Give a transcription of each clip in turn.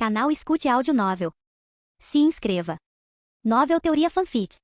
Canal Escute Áudio Novel. Se inscreva. Novel Teoria Fanfic.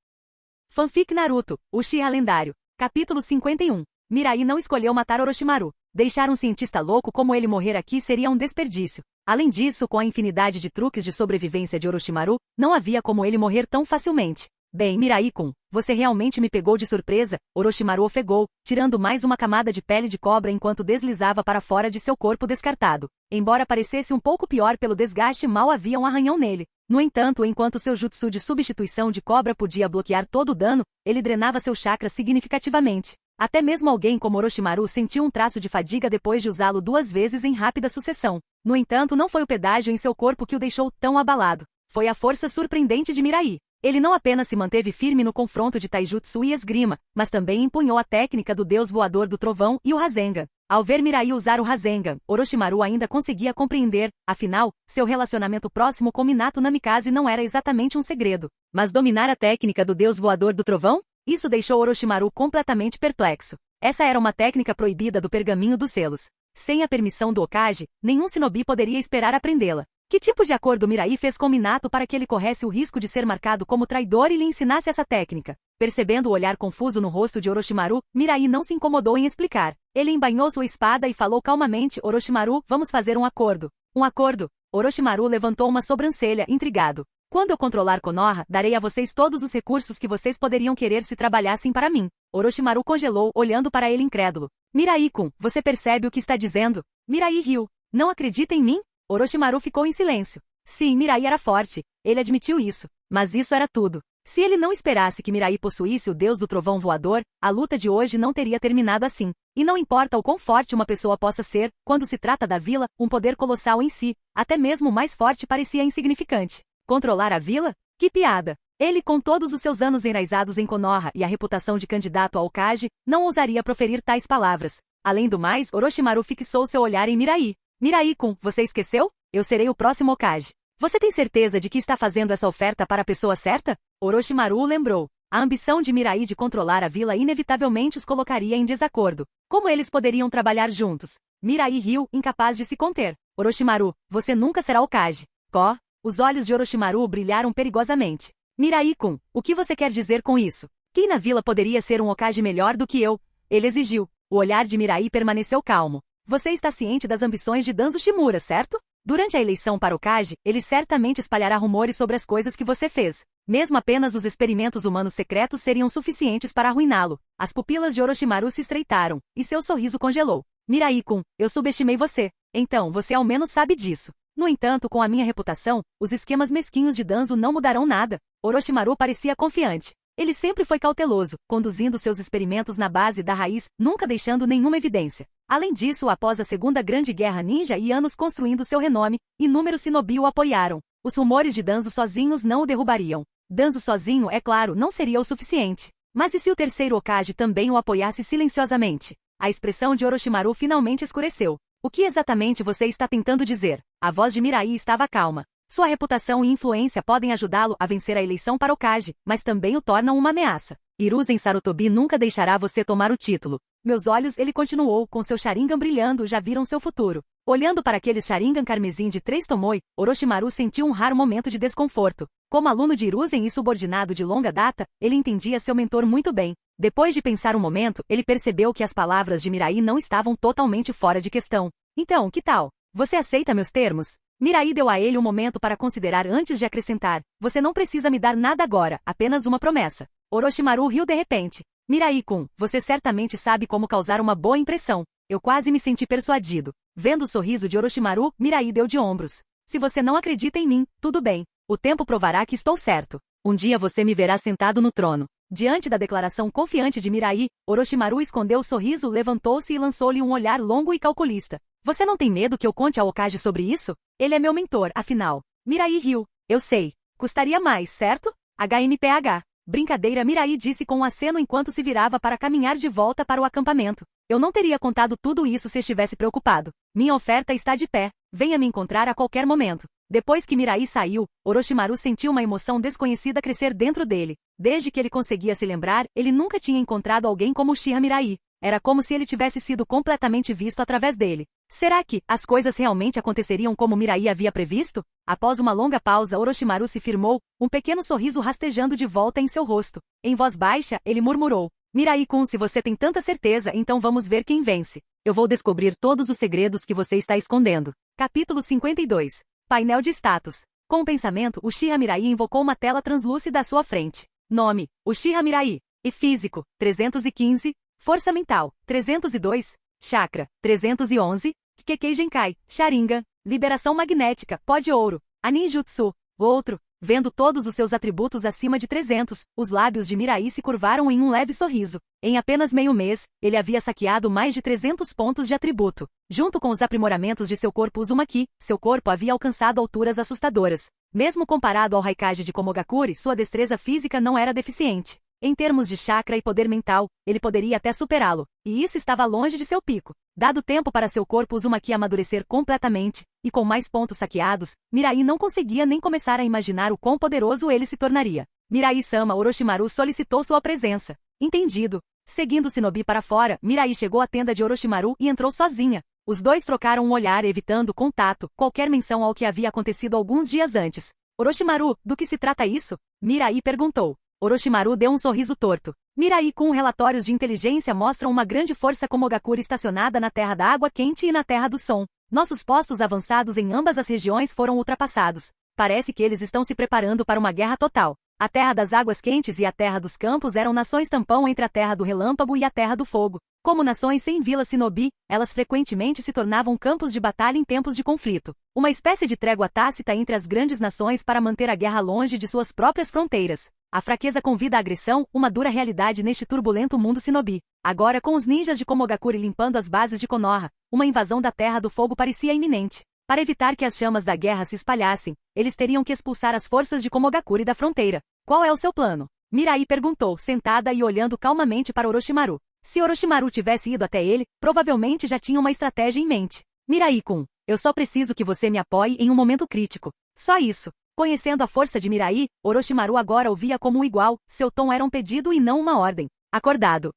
Fanfic Naruto, Uchiha Lendário. Capítulo 51. Mirai não escolheu matar Orochimaru. Deixar um cientista louco como ele morrer aqui seria um desperdício. Além disso, com a infinidade de truques de sobrevivência de Orochimaru, não havia como ele morrer tão facilmente. Bem, Mirai-kun, você realmente me pegou de surpresa, Orochimaru ofegou, tirando mais uma camada de pele de cobra enquanto deslizava para fora de seu corpo descartado. Embora parecesse um pouco pior pelo desgaste, mal havia um arranhão nele. No entanto, enquanto seu jutsu de substituição de cobra podia bloquear todo o dano, ele drenava seu chakra significativamente. Até mesmo alguém como Orochimaru sentiu um traço de fadiga depois de usá-lo 2 vezes em rápida sucessão. No entanto, não foi o pedágio em seu corpo que o deixou tão abalado. Foi a força surpreendente de Mirai. Ele não apenas se manteve firme no confronto de taijutsu e esgrima, mas também empunhou a técnica do deus voador do trovão e o Rasengan. Ao ver Mirai usar o Rasengan, Orochimaru ainda conseguia compreender, afinal, seu relacionamento próximo com Minato Namikaze não era exatamente um segredo. Mas dominar a técnica do deus voador do trovão? Isso deixou Orochimaru completamente perplexo. Essa era uma técnica proibida do pergaminho dos selos. Sem a permissão do Hokage, nenhum shinobi poderia esperar aprendê-la. Que tipo de acordo Mirai fez com Minato para que ele corresse o risco de ser marcado como traidor e lhe ensinasse essa técnica? Percebendo o olhar confuso no rosto de Orochimaru, Mirai não se incomodou em explicar. Ele embainhou sua espada e falou calmamente: Orochimaru, vamos fazer um acordo. Um acordo? Orochimaru levantou uma sobrancelha, intrigado. Quando eu controlar Konoha, darei a vocês todos os recursos que vocês poderiam querer se trabalhassem para mim. Orochimaru congelou, olhando para ele incrédulo. Mirai-kun, você percebe o que está dizendo? Mirai riu. Não acredita em mim? Orochimaru ficou em silêncio. Sim, Mirai era forte. Ele admitiu isso. Mas isso era tudo. Se ele não esperasse que Mirai possuísse o deus do trovão voador, a luta de hoje não teria terminado assim. E não importa o quão forte uma pessoa possa ser, quando se trata da vila, um poder colossal em si, até mesmo o mais forte parecia insignificante. Controlar a vila? Que piada! Ele, com todos os seus anos enraizados em Konoha e a reputação de candidato ao Hokage, não ousaria proferir tais palavras. Além do mais, Orochimaru fixou seu olhar em Mirai. Mirai-kun, você esqueceu? Eu serei o próximo Hokage. Você tem certeza de que está fazendo essa oferta para a pessoa certa? Orochimaru lembrou. A ambição de Mirai de controlar a vila inevitavelmente os colocaria em desacordo. Como eles poderiam trabalhar juntos? Mirai riu, incapaz de se conter. Orochimaru, você nunca será Hokage. Có? Os olhos de Orochimaru brilharam perigosamente. Mirai-kun, o que você quer dizer com isso? Quem na vila poderia ser um Hokage melhor do que eu? Ele exigiu. O olhar de Mirai permaneceu calmo. Você está ciente das ambições de Danzo Shimura, certo? Durante a eleição para Hokage, ele certamente espalhará rumores sobre as coisas que você fez. Mesmo apenas os experimentos humanos secretos seriam suficientes para arruiná-lo. As pupilas de Orochimaru se estreitaram, e seu sorriso congelou. Mirai-kun, eu subestimei você. Então, você ao menos sabe disso. No entanto, com a minha reputação, os esquemas mesquinhos de Danzo não mudarão nada. Orochimaru parecia confiante. Ele sempre foi cauteloso, conduzindo seus experimentos na base da raiz, nunca deixando nenhuma evidência. Além disso, após a Segunda Grande Guerra Ninja e anos construindo seu renome, inúmeros shinobi o apoiaram. Os rumores de Danzo sozinhos não o derrubariam. Danzo sozinho, é claro, não seria o suficiente. Mas e se o terceiro Hokage também o apoiasse silenciosamente? A expressão de Orochimaru finalmente escureceu. O que exatamente você está tentando dizer? A voz de Mirai estava calma. Sua reputação e influência podem ajudá-lo a vencer a eleição para Hokage, mas também o tornam uma ameaça. Hiruzen Sarutobi nunca deixará você tomar o título. Meus olhos, ele continuou, com seu Sharingan brilhando, já viram seu futuro. Olhando para aquele Sharingan carmesim de 3 Tomoe, Orochimaru sentiu um raro momento de desconforto. Como aluno de Hiruzen e subordinado de longa data, ele entendia seu mentor muito bem. Depois de pensar um momento, ele percebeu que as palavras de Mirai não estavam totalmente fora de questão. Então, que tal? Você aceita meus termos? Mirai deu a ele um momento para considerar antes de acrescentar. Você não precisa me dar nada agora, apenas uma promessa. Orochimaru riu de repente. Mirai-kun, você certamente sabe como causar uma boa impressão. Eu quase me senti persuadido. Vendo o sorriso de Orochimaru, Mirai deu de ombros. Se você não acredita em mim, tudo bem. O tempo provará que estou certo. Um dia você me verá sentado no trono. Diante da declaração confiante de Mirai, Orochimaru escondeu o sorriso, levantou-se e lançou-lhe um olhar longo e calculista. Você não tem medo que eu conte ao Hokage sobre isso? Ele é meu mentor, afinal. Mirai riu. Eu sei. Custaria mais, certo? HMPH. Brincadeira, Mirai disse com um aceno enquanto se virava para caminhar de volta para o acampamento. Eu não teria contado tudo isso se estivesse preocupado. Minha oferta está de pé. Venha me encontrar a qualquer momento. Depois que Mirai saiu, Orochimaru sentiu uma emoção desconhecida crescer dentro dele. Desde que ele conseguia se lembrar, ele nunca tinha encontrado alguém como Uchiha Mirai. Era como se ele tivesse sido completamente visto através dele. Será que as coisas realmente aconteceriam como Mirai havia previsto? Após uma longa pausa, Orochimaru se firmou, um pequeno sorriso rastejando de volta em seu rosto. Em voz baixa, ele murmurou: Mirai-kun, se você tem tanta certeza, então vamos ver quem vence. Eu vou descobrir todos os segredos que você está escondendo. Capítulo 52. Painel de status. Com o pensamento, Uchiha Mirai invocou uma tela translúcida à sua frente. Nome: Uchiha Mirai. E físico: 315. Força mental: 302. Chakra: 311. Kekkei Genkai, Sharingan. Liberação magnética, pó de ouro. A ninjutsu. Outro. Vendo todos os seus atributos acima de 300, os lábios de Mirai se curvaram em um leve sorriso. Em apenas meio mês, ele havia saqueado mais de 300 pontos de atributo. Junto com os aprimoramentos de seu corpo Uzumaki, seu corpo havia alcançado alturas assustadoras. Mesmo comparado ao Raikage de Komogakure, sua destreza física não era deficiente. Em termos de chakra e poder mental, ele poderia até superá-lo, e isso estava longe de seu pico. Dado tempo para seu corpo Uzumaki amadurecer completamente, e com mais pontos saqueados, Mirai não conseguia nem começar a imaginar o quão poderoso ele se tornaria. Mirai-sama, Orochimaru solicitou sua presença. Entendido. Seguindo Shinobi para fora, Mirai chegou à tenda de Orochimaru e entrou sozinha. Os dois trocaram um olhar evitando contato, qualquer menção ao que havia acontecido alguns dias antes. Orochimaru, do que se trata isso? Mirai perguntou. Orochimaru deu um sorriso torto. Mirai-kun, relatórios de inteligência mostram uma grande força Komogakure estacionada na Terra da Água Quente e na Terra do Som. Nossos postos avançados em ambas as regiões foram ultrapassados. Parece que eles estão se preparando para uma guerra total. A Terra das Águas Quentes e a Terra dos Campos eram nações tampão entre a Terra do Relâmpago e a Terra do Fogo. Como nações sem vila shinobi, elas frequentemente se tornavam campos de batalha em tempos de conflito. Uma espécie de trégua tácita entre as grandes nações para manter a guerra longe de suas próprias fronteiras. A fraqueza convida à agressão, uma dura realidade neste turbulento mundo shinobi. Agora, com os ninjas de Komogakure limpando as bases de Konoha, uma invasão da Terra do Fogo parecia iminente. Para evitar que as chamas da guerra se espalhassem, eles teriam que expulsar as forças de Komogakure da fronteira. Qual é o seu plano? Mirai perguntou, sentada e olhando calmamente para Orochimaru. Se Orochimaru tivesse ido até ele, provavelmente já tinha uma estratégia em mente. Mirai-kun, eu só preciso que você me apoie em um momento crítico. Só isso. Conhecendo a força de Mirai, Orochimaru agora o via como um igual, seu tom era um pedido e não uma ordem. Acordado.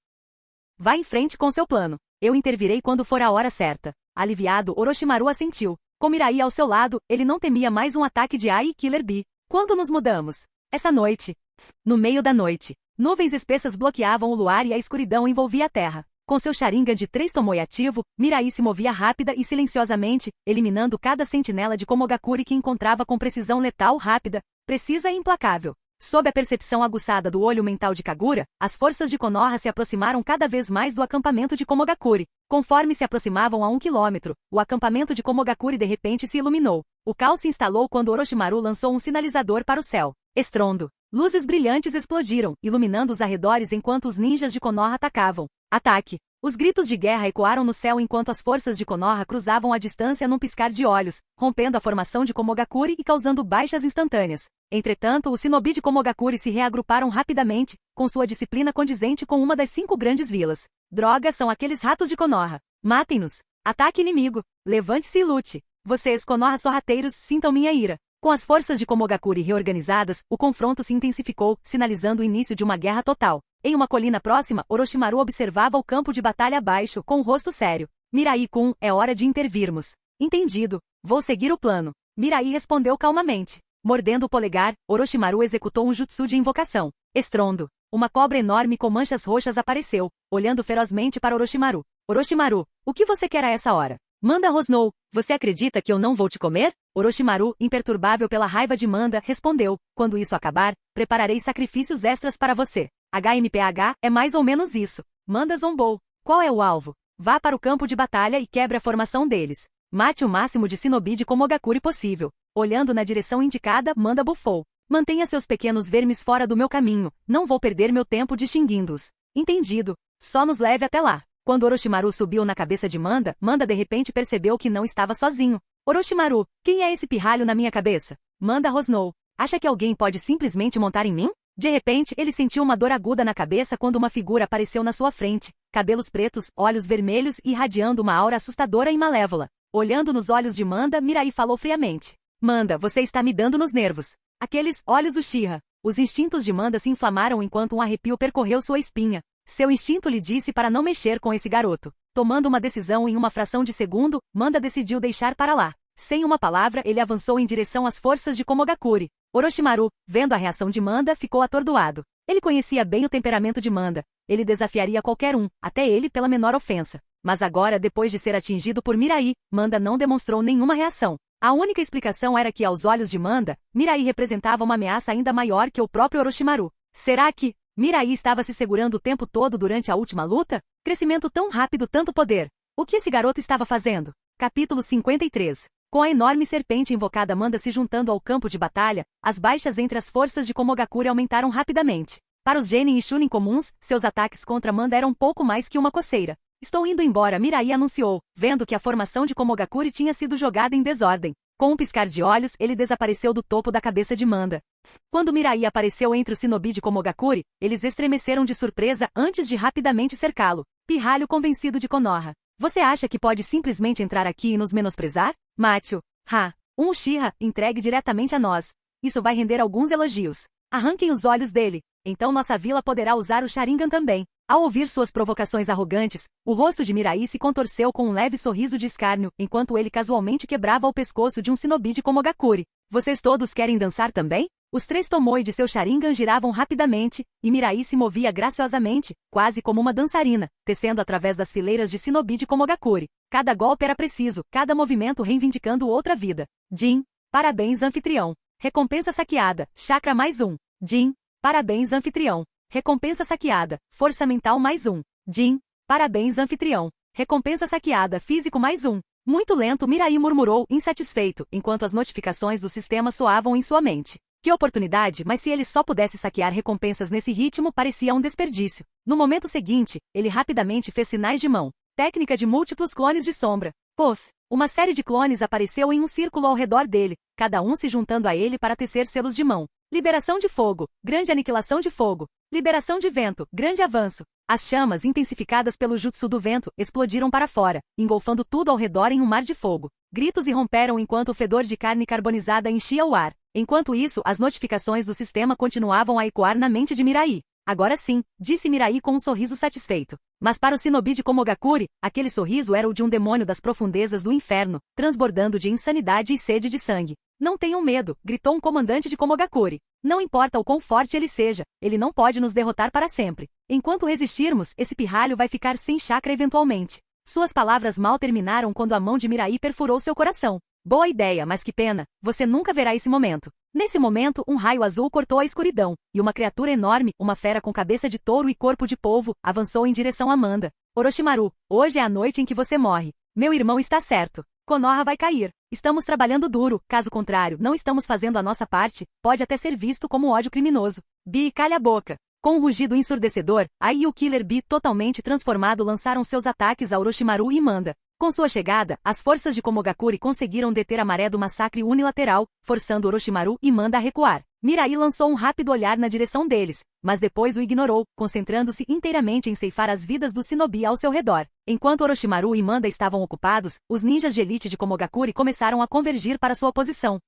Vá em frente com seu plano. Eu intervirei quando for a hora certa. Aliviado, Orochimaru assentiu. Com Mirai ao seu lado, ele não temia mais um ataque de Ai e Killer Bee. Quando nos mudamos? Essa noite. No meio da noite. Nuvens espessas bloqueavam o luar e a escuridão envolvia a terra. Com seu Sharingan de 3 Tomoe ativo, Mirai se movia rápida e silenciosamente, eliminando cada sentinela de Komogakure que encontrava com precisão letal rápida, precisa e implacável. Sob a percepção aguçada do olho mental de Kagura, as forças de Konoha se aproximaram cada vez mais do acampamento de Komogakure. Conforme se aproximavam a 1 quilômetro, o acampamento de Komogakure de repente se iluminou. O caos se instalou quando Orochimaru lançou um sinalizador para o céu. Estrondo. Luzes brilhantes explodiram, iluminando os arredores enquanto os ninjas de Konoha atacavam. Ataque! Os gritos de guerra ecoaram no céu enquanto as forças de Konoha cruzavam a distância num piscar de olhos, rompendo a formação de Komogakure e causando baixas instantâneas. Entretanto, os shinobi de Komogakure se reagruparam rapidamente, com sua disciplina condizente com uma das 5 grandes vilas. Droga, são aqueles ratos de Konoha. Matem-nos! Ataque inimigo! Levante-se e lute! Vocês, Konoha sorrateiros, sintam minha ira. Com as forças de Komogakure reorganizadas, o confronto se intensificou, sinalizando o início de uma guerra total. Em uma colina próxima, Orochimaru observava o campo de batalha abaixo, com o rosto sério. Mirai-kun, é hora de intervirmos. Entendido. Vou seguir o plano. Mirai respondeu calmamente. Mordendo o polegar, Orochimaru executou um jutsu de invocação. Estrondo. Uma cobra enorme com manchas roxas apareceu, olhando ferozmente para Orochimaru. Orochimaru, o que você quer a essa hora? Manda rosnou. Você acredita que eu não vou te comer? Orochimaru, imperturbável pela raiva de Manda, respondeu. Quando isso acabar, prepararei sacrifícios extras para você. HMPH, é mais ou menos isso. Manda zombou. Qual é o alvo? Vá para o campo de batalha e quebre a formação deles. Mate o máximo de shinobi de Komogakure possível. Olhando na direção indicada, Manda bufou. Mantenha seus pequenos vermes fora do meu caminho. Não vou perder meu tempo distinguindo-os. Entendido. Só nos leve até lá. Quando Orochimaru subiu na cabeça de Manda, Manda de repente percebeu que não estava sozinho. Orochimaru, quem é esse pirralho na minha cabeça? Manda rosnou. Acha que alguém pode simplesmente montar em mim? De repente, ele sentiu uma dor aguda na cabeça quando uma figura apareceu na sua frente. Cabelos pretos, olhos vermelhos e irradiando uma aura assustadora e malévola. Olhando nos olhos de Manda, Mirai falou friamente. Manda, você está me dando nos nervos. Aqueles olhos Uchiha. Os instintos de Manda se inflamaram enquanto um arrepio percorreu sua espinha. Seu instinto lhe disse para não mexer com esse garoto. Tomando uma decisão em uma fração de segundo, Manda decidiu deixar para lá. Sem uma palavra, ele avançou em direção às forças de Komogakure. Orochimaru, vendo a reação de Manda, ficou atordoado. Ele conhecia bem o temperamento de Manda. Ele desafiaria qualquer um, até ele pela menor ofensa. Mas agora, depois de ser atingido por Mirai, Manda não demonstrou nenhuma reação. A única explicação era que, aos olhos de Manda, Mirai representava uma ameaça ainda maior que o próprio Orochimaru. Será que Mirai estava se segurando o tempo todo durante a última luta? Crescimento tão rápido, tanto poder. O que esse garoto estava fazendo? Capítulo 53. Com a enorme serpente invocada Manda se juntando ao campo de batalha, as baixas entre as forças de Komogakure aumentaram rapidamente. Para os Genin e Chunin comuns, seus ataques contra Manda eram pouco mais que uma coceira. Estou indo embora, Mirai anunciou, vendo que a formação de Komogakure tinha sido jogada em desordem. Com um piscar de olhos, ele desapareceu do topo da cabeça de Manda. Quando Mirai apareceu entre os shinobi de Komogakure, eles estremeceram de surpresa antes de rapidamente cercá-lo. Pirralho convencido de Konoha. Você acha que pode simplesmente entrar aqui e nos menosprezar? Macho. Um Uchiha, entregue diretamente a nós. Isso vai render alguns elogios. Arranquem os olhos dele. Então nossa vila poderá usar o Sharingan também. Ao ouvir suas provocações arrogantes, o rosto de Mirai se contorceu com um leve sorriso de escárnio, enquanto ele casualmente quebrava o pescoço de um shinobi de Komogakure. Vocês todos querem dançar também? Os 3 Tomoe de seu Sharingan giravam rapidamente, e Mirai se movia graciosamente, quase como uma dançarina, tecendo através das fileiras de shinobi de Komogakure. Cada golpe era preciso, cada movimento reivindicando outra vida. Jin, parabéns anfitrião. Recompensa saqueada, chakra mais 1. Jin, parabéns anfitrião. Recompensa saqueada, força mental mais 1. Jin, parabéns anfitrião. Recompensa saqueada, físico mais 1. Muito lento, Mirai murmurou, insatisfeito, enquanto as notificações do sistema soavam em sua mente. Que oportunidade, mas se ele só pudesse saquear recompensas nesse ritmo, parecia um desperdício. No momento seguinte, ele rapidamente fez sinais de mão. Técnica de múltiplos clones de sombra. Puff! Uma série de clones apareceu em um círculo ao redor dele, cada um se juntando a ele para tecer selos de mão. Liberação de fogo, grande aniquilação de fogo. Liberação de vento, grande avanço. As chamas, intensificadas pelo jutsu do vento, explodiram para fora, engolfando tudo ao redor em um mar de fogo. Gritos irromperam enquanto o fedor de carne carbonizada enchia o ar. Enquanto isso, as notificações do sistema continuavam a ecoar na mente de Mirai. Agora sim, disse Mirai com um sorriso satisfeito. Mas para o shinobi de Komogakure, aquele sorriso era o de um demônio das profundezas do inferno, transbordando de insanidade e sede de sangue. Não tenham medo, gritou um comandante de Komogakure. Não importa o quão forte ele seja, ele não pode nos derrotar para sempre. Enquanto resistirmos, esse pirralho vai ficar sem chakra eventualmente. Suas palavras mal terminaram quando a mão de Mirai perfurou seu coração. Boa ideia, mas que pena, você nunca verá esse momento. Nesse momento, um raio azul cortou a escuridão, e uma criatura enorme, uma fera com cabeça de touro e corpo de polvo, avançou em direção a Manda. Orochimaru, hoje é a noite em que você morre. Meu irmão está certo. Konoha vai cair. Estamos trabalhando duro, caso contrário, não estamos fazendo a nossa parte, pode até ser visto como ódio criminoso. Bi, calha a boca. Com um rugido ensurdecedor, Ai e o Killer Bee totalmente transformado lançaram seus ataques a Orochimaru e Manda. Com sua chegada, as forças de Komogakure conseguiram deter a maré do massacre unilateral, forçando Orochimaru e Manda a recuar. Mirai lançou um rápido olhar na direção deles, mas depois o ignorou, concentrando-se inteiramente em ceifar as vidas do shinobi ao seu redor. Enquanto Orochimaru e Manda estavam ocupados, os ninjas de elite de Komogakure começaram a convergir para sua posição.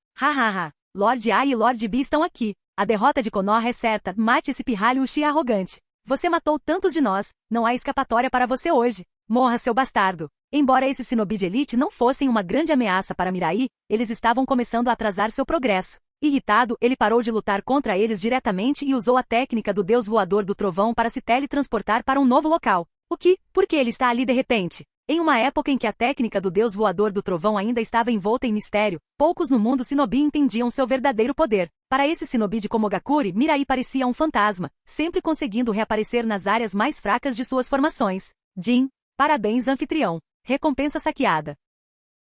Lord Ai e Lord Bi estão aqui. A derrota de Konoha é certa, mate esse pirralho Uchiha arrogante. Você matou tantos de nós, não há escapatória para você hoje. Morra, seu bastardo. Embora esses shinobi de elite não fossem uma grande ameaça para Mirai, eles estavam começando a atrasar seu progresso. Irritado, ele parou de lutar contra eles diretamente e usou a técnica do deus voador do trovão para se teletransportar para um novo local. Por que ele está ali de repente? Em uma época em que a técnica do deus voador do trovão ainda estava envolta em mistério, poucos no mundo shinobi entendiam seu verdadeiro poder. Para esse shinobi de Komogakure, Mirai parecia um fantasma, sempre conseguindo reaparecer nas áreas mais fracas de suas formações. Jin, parabéns anfitrião. Recompensa saqueada.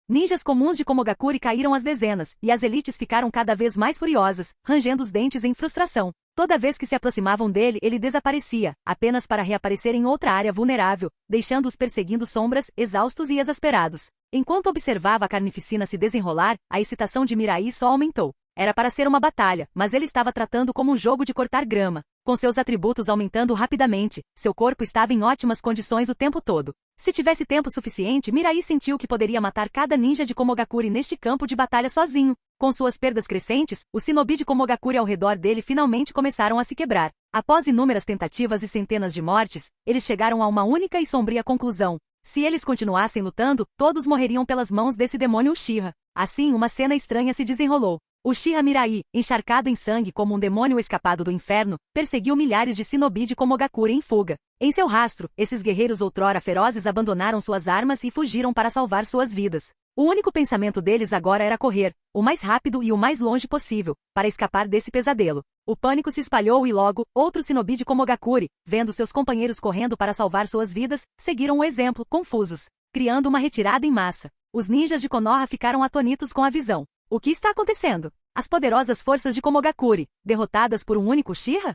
Ninjas comuns de Komogakure caíram às dezenas, e as elites ficaram cada vez mais furiosas, rangendo os dentes em frustração. Toda vez que se aproximavam dele, ele desaparecia, apenas para reaparecer em outra área vulnerável, deixando-os perseguindo sombras, exaustos e exasperados. Enquanto observava a carnificina se desenrolar, a excitação de Mirai só aumentou. Era para ser uma batalha, mas ele estava tratando como um jogo de cortar grama. Com seus atributos aumentando rapidamente, seu corpo estava em ótimas condições o tempo todo. Se tivesse tempo suficiente, Mirai sentiu que poderia matar cada ninja de Komogakure neste campo de batalha sozinho. Com suas perdas crescentes, os shinobi de Komogakure ao redor dele finalmente começaram a se quebrar. Após inúmeras tentativas e centenas de mortes, eles chegaram a uma única e sombria conclusão. Se eles continuassem lutando, todos morreriam pelas mãos desse demônio Uchiha. Assim, uma cena estranha se desenrolou. Uchiha Mirai, encharcado em sangue como um demônio escapado do inferno, perseguiu milhares de shinobi de Komogakure em fuga. Em seu rastro, esses guerreiros outrora ferozes abandonaram suas armas e fugiram para salvar suas vidas. O único pensamento deles agora era correr, o mais rápido e o mais longe possível, para escapar desse pesadelo. O pânico se espalhou e logo, outros shinobi de Komogakure, vendo seus companheiros correndo para salvar suas vidas, seguiram o exemplo, confusos, criando uma retirada em massa. Os ninjas de Konoha ficaram atônitos com a visão. O que está acontecendo? As poderosas forças de Komogakure, derrotadas por um único Uchiha?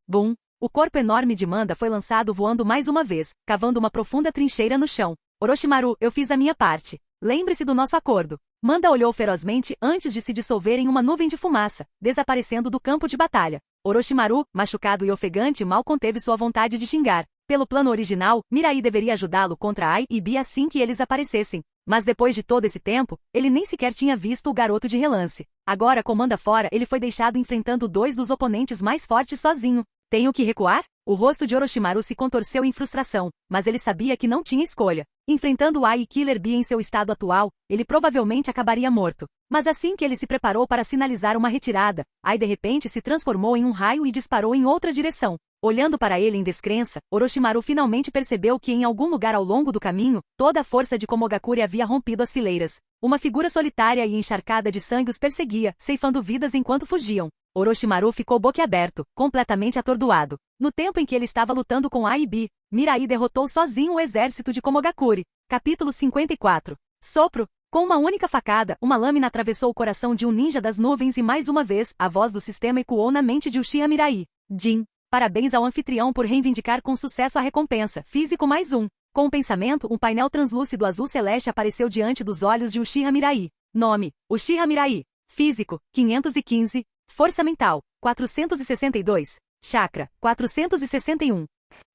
Bum! O corpo enorme de Manda foi lançado voando mais uma vez, cavando uma profunda trincheira no chão. Orochimaru, eu fiz a minha parte. Lembre-se do nosso acordo. Manda olhou ferozmente antes de se dissolver em uma nuvem de fumaça, desaparecendo do campo de batalha. Orochimaru, machucado e ofegante, mal conteve sua vontade de xingar. Pelo plano original, Mirai deveria ajudá-lo contra Ai e Bi assim que eles aparecessem. Mas depois de todo esse tempo, ele nem sequer tinha visto o garoto de relance. Agora, com Manda fora, ele foi deixado enfrentando dois dos oponentes mais fortes sozinho. Tenho que recuar? O rosto de Orochimaru se contorceu em frustração, mas ele sabia que não tinha escolha. Enfrentando Ai e Killer Bee em seu estado atual, ele provavelmente acabaria morto. Mas assim que ele se preparou para sinalizar uma retirada, Ai de repente se transformou em um raio e disparou em outra direção. Olhando para ele em descrença, Orochimaru finalmente percebeu que em algum lugar ao longo do caminho, toda a força de Komogakure havia rompido as fileiras. Uma figura solitária e encharcada de sangue os perseguia, ceifando vidas enquanto fugiam. Orochimaru ficou boquiaberto, completamente atordoado. No tempo em que ele estava lutando com Ai e Bi, Mirai derrotou sozinho o exército de Komogakure. Capítulo 54. Sopro. Com uma única facada, uma lâmina atravessou o coração de um ninja das nuvens e mais uma vez, a voz do sistema ecoou na mente de Uchiha Mirai. Jin. Parabéns ao anfitrião por reivindicar com sucesso a recompensa. Físico mais um. Com o pensamento, um painel translúcido azul celeste apareceu diante dos olhos de Uchiha Mirai. Nome: Uchiha Mirai. Físico: 515. Força mental: 462. Chakra: 461.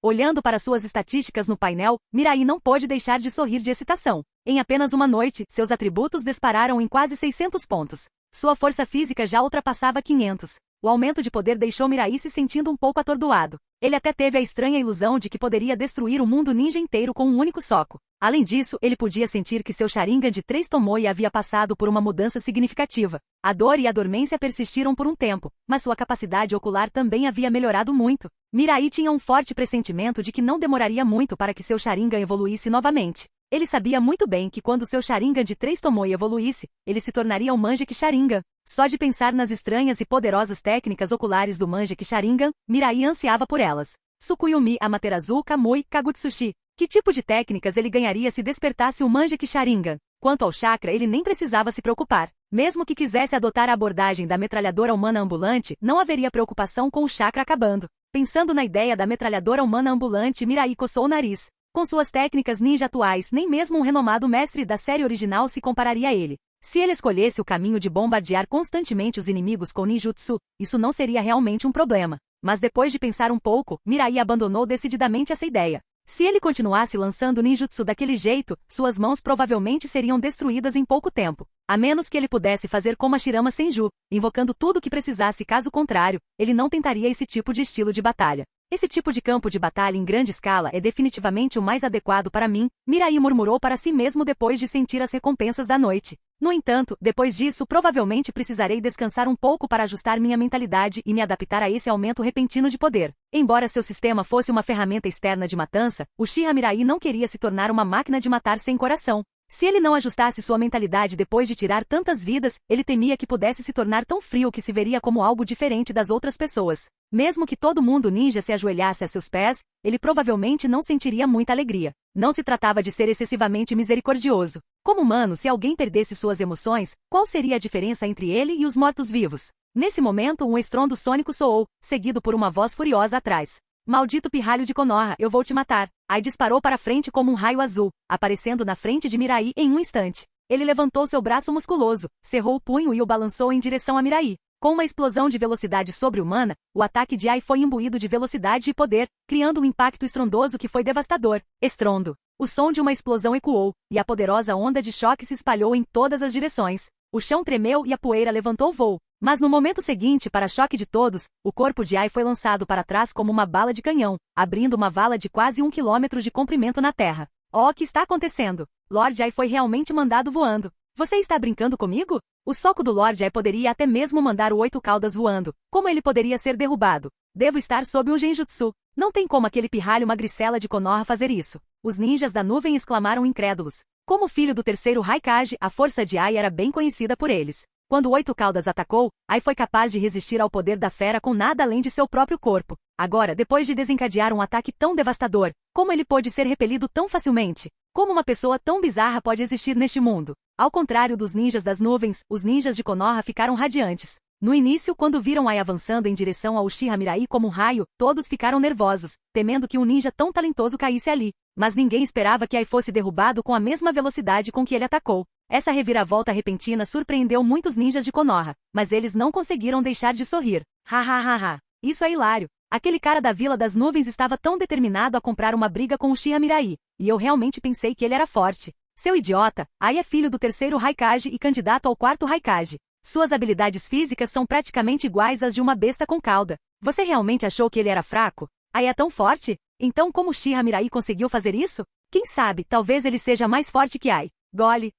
Olhando para suas estatísticas no painel, Mirai não pôde deixar de sorrir de excitação. Em apenas uma noite, seus atributos dispararam em quase 600 pontos. Sua força física já ultrapassava 500. O aumento de poder deixou Mirai se sentindo um pouco atordoado. Ele até teve a estranha ilusão de que poderia destruir o mundo ninja inteiro com um único soco. Além disso, ele podia sentir que seu Sharingan de 3 Tomoe havia passado por uma mudança significativa. A dor e a dormência persistiram por um tempo, mas sua capacidade ocular também havia melhorado muito. Mirai tinha um forte pressentimento de que não demoraria muito para que seu Sharingan evoluísse novamente. Ele sabia muito bem que quando seu Sharingan de 3 Tomoe evoluísse, ele se tornaria um Mangekyou Sharingan. Só de pensar nas estranhas e poderosas técnicas oculares do Mangekyou Sharingan, Mirai ansiava por elas. Tsukuyomi Amaterasu Kamui Kagutsushi. Que tipo de técnicas ele ganharia se despertasse o Mangekyou Sharingan? Quanto ao chakra, ele nem precisava se preocupar. Mesmo que quisesse adotar a abordagem da metralhadora humana ambulante, não haveria preocupação com o chakra acabando. Pensando na ideia da metralhadora humana ambulante, Mirai coçou o nariz. Com suas técnicas ninja atuais, nem mesmo um renomado mestre da série original se compararia a ele. Se ele escolhesse o caminho de bombardear constantemente os inimigos com ninjutsu, isso não seria realmente um problema. Mas depois de pensar um pouco, Mirai abandonou decididamente essa ideia. Se ele continuasse lançando ninjutsu daquele jeito, suas mãos provavelmente seriam destruídas em pouco tempo. A menos que ele pudesse fazer como a Shirama Senju, invocando tudo o que precisasse, caso contrário, ele não tentaria esse tipo de estilo de batalha. Esse tipo de campo de batalha em grande escala é definitivamente o mais adequado para mim, Mirai murmurou para si mesmo depois de sentir as recompensas da noite. No entanto, depois disso provavelmente precisarei descansar um pouco para ajustar minha mentalidade e me adaptar a esse aumento repentino de poder. Embora seu sistema fosse uma ferramenta externa de matança, Uchiha Mirai não queria se tornar uma máquina de matar sem coração. Se ele não ajustasse sua mentalidade depois de tirar tantas vidas, ele temia que pudesse se tornar tão frio que se veria como algo diferente das outras pessoas. Mesmo que todo mundo ninja se ajoelhasse a seus pés, ele provavelmente não sentiria muita alegria. Não se tratava de ser excessivamente misericordioso. Como humano, se alguém perdesse suas emoções, qual seria a diferença entre ele e os mortos-vivos? Nesse momento, um estrondo sônico soou, seguido por uma voz furiosa atrás. Maldito pirralho de Konoha, eu vou te matar. Ai disparou para frente como um raio azul, aparecendo na frente de Mirai em um instante. Ele levantou seu braço musculoso, cerrou o punho e o balançou em direção a Mirai. Com uma explosão de velocidade sobre-humana, o ataque de Ai foi imbuído de velocidade e poder, criando um impacto estrondoso que foi devastador. Estrondo. O som de uma explosão ecoou, e a poderosa onda de choque se espalhou em todas as direções. O chão tremeu e a poeira levantou voo. Mas no momento seguinte, para choque de todos, o corpo de Ai foi lançado para trás como uma bala de canhão, abrindo uma vala de quase 1 quilômetro de comprimento na terra. Oh, o que está acontecendo? Lord Ai foi realmente mandado voando. Você está brincando comigo? O soco do Lord Ai poderia até mesmo mandar o 8 caudas voando. Como ele poderia ser derrubado? Devo estar sob um genjutsu. Não tem como aquele pirralho magricela de Konoha fazer isso. Os ninjas da nuvem exclamaram incrédulos. Como filho do terceiro Raikage, a força de Ai era bem conhecida por eles. Quando o 8 caudas atacou, Ai foi capaz de resistir ao poder da fera com nada além de seu próprio corpo. Agora, depois de desencadear um ataque tão devastador, como ele pôde ser repelido tão facilmente? Como uma pessoa tão bizarra pode existir neste mundo? Ao contrário dos ninjas das nuvens, os ninjas de Konoha ficaram radiantes. No início, quando viram Ai avançando em direção ao Uchiha Mirai como um raio, todos ficaram nervosos, temendo que um ninja tão talentoso caísse ali. Mas ninguém esperava que Ai fosse derrubado com a mesma velocidade com que ele atacou. Essa reviravolta repentina surpreendeu muitos ninjas de Konoha, mas eles não conseguiram deixar de sorrir. Ha ha ha ha. Isso é hilário. Aquele cara da Vila das Nuvens estava tão determinado a comprar uma briga com o Uchiha Mirai, e eu realmente pensei que ele era forte. Seu idiota, Ai é filho do terceiro Raikage e candidato ao quarto Raikage. Suas habilidades físicas são praticamente iguais às de uma besta com cauda. Você realmente achou que ele era fraco? Ai é tão forte? Então como Uchiha Mirai conseguiu fazer isso? Quem sabe, talvez ele seja mais forte que Ai. Gole.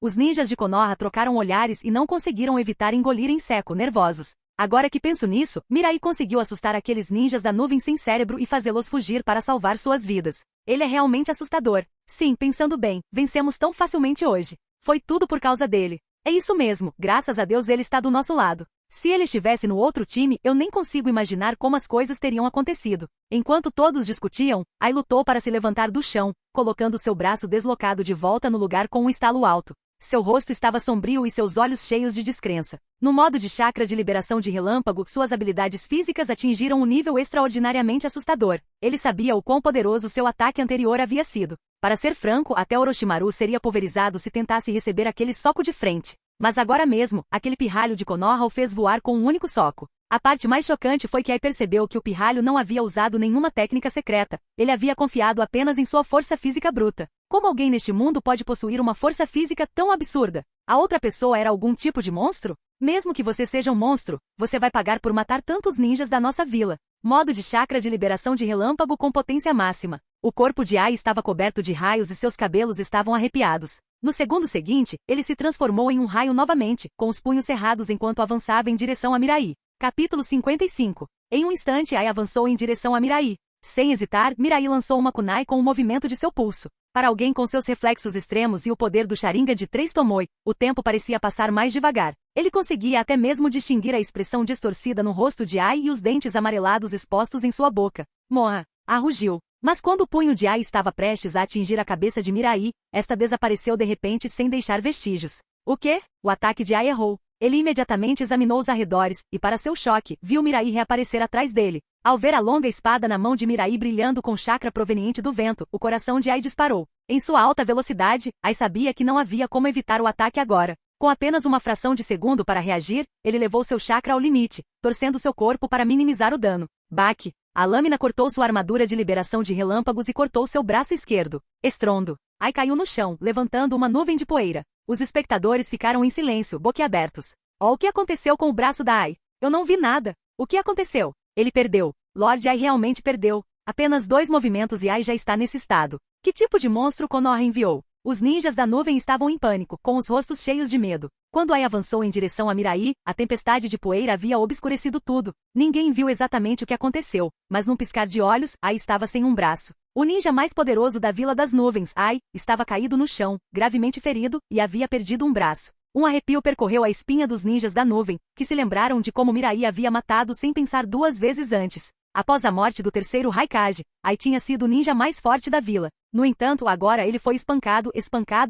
Os ninjas de Konoha trocaram olhares e não conseguiram evitar engolir em seco, nervosos. Agora que penso nisso, Mirai conseguiu assustar aqueles ninjas da nuvem sem cérebro e fazê-los fugir para salvar suas vidas. Ele é realmente assustador. Sim, pensando bem, vencemos tão facilmente hoje. Foi tudo por causa dele. É isso mesmo, graças a Deus ele está do nosso lado. Se ele estivesse no outro time, eu nem consigo imaginar como as coisas teriam acontecido. Enquanto todos discutiam, Ai lutou para se levantar do chão, colocando seu braço deslocado de volta no lugar com um estalo alto. Seu rosto estava sombrio e seus olhos cheios de descrença. No modo de chakra de liberação de relâmpago, suas habilidades físicas atingiram um nível extraordinariamente assustador. Ele sabia o quão poderoso seu ataque anterior havia sido. Para ser franco, até Orochimaru seria pulverizado se tentasse receber aquele soco de frente. Mas agora mesmo, aquele pirralho de Konoha o fez voar com um único soco. A parte mais chocante foi que Ai percebeu que o pirralho não havia usado nenhuma técnica secreta. Ele havia confiado apenas em sua força física bruta. Como alguém neste mundo pode possuir uma força física tão absurda? A outra pessoa era algum tipo de monstro? Mesmo que você seja um monstro, você vai pagar por matar tantos ninjas da nossa vila. Modo de chakra de liberação de relâmpago com potência máxima. O corpo de Ai estava coberto de raios e seus cabelos estavam arrepiados. No segundo seguinte, ele se transformou em um raio novamente, com os punhos cerrados enquanto avançava em direção a Mirai. Capítulo 55. Em um instante Ai avançou em direção a Mirai. Sem hesitar, Mirai lançou uma kunai com o movimento de seu pulso. Para alguém com seus reflexos extremos e o poder do Sharingan de 3 Tomoe, o tempo parecia passar mais devagar. Ele conseguia até mesmo distinguir a expressão distorcida no rosto de Ai e os dentes amarelados expostos em sua boca. Morra! Rugiu. Mas quando o punho de Ai estava prestes a atingir a cabeça de Mirai, esta desapareceu de repente sem deixar vestígios. O quê? O ataque de Ai errou. Ele imediatamente examinou os arredores, e para seu choque, viu Mirai reaparecer atrás dele. Ao ver a longa espada na mão de Mirai brilhando com chakra proveniente do vento, o coração de Ai disparou. Em sua alta velocidade, Ai sabia que não havia como evitar o ataque agora. Com apenas uma fração de segundo para reagir, ele levou seu chakra ao limite, torcendo seu corpo para minimizar o dano. Baque! A lâmina cortou sua armadura de liberação de relâmpagos e cortou seu braço esquerdo. Estrondo! Ai caiu no chão, levantando uma nuvem de poeira. Os espectadores ficaram em silêncio, boquiabertos. Oh, o que aconteceu com o braço da Ai? Eu não vi nada. O que aconteceu? Ele perdeu. Lord Ai realmente perdeu. Apenas 2 movimentos e Ai já está nesse estado. Que tipo de monstro Konoha enviou? Os ninjas da nuvem estavam em pânico, com os rostos cheios de medo. Quando Ai avançou em direção a Mirai, a tempestade de poeira havia obscurecido tudo. Ninguém viu exatamente o que aconteceu, mas num piscar de olhos, Ai estava sem um braço. O ninja mais poderoso da Vila das Nuvens, Ai, estava caído no chão, gravemente ferido, e havia perdido um braço. Um arrepio percorreu a espinha dos ninjas da nuvem, que se lembraram de como Mirai havia matado sem pensar 2 vezes antes. Após a morte do terceiro Raikage, Ai tinha sido o ninja mais forte da vila. No entanto, agora ele foi espancado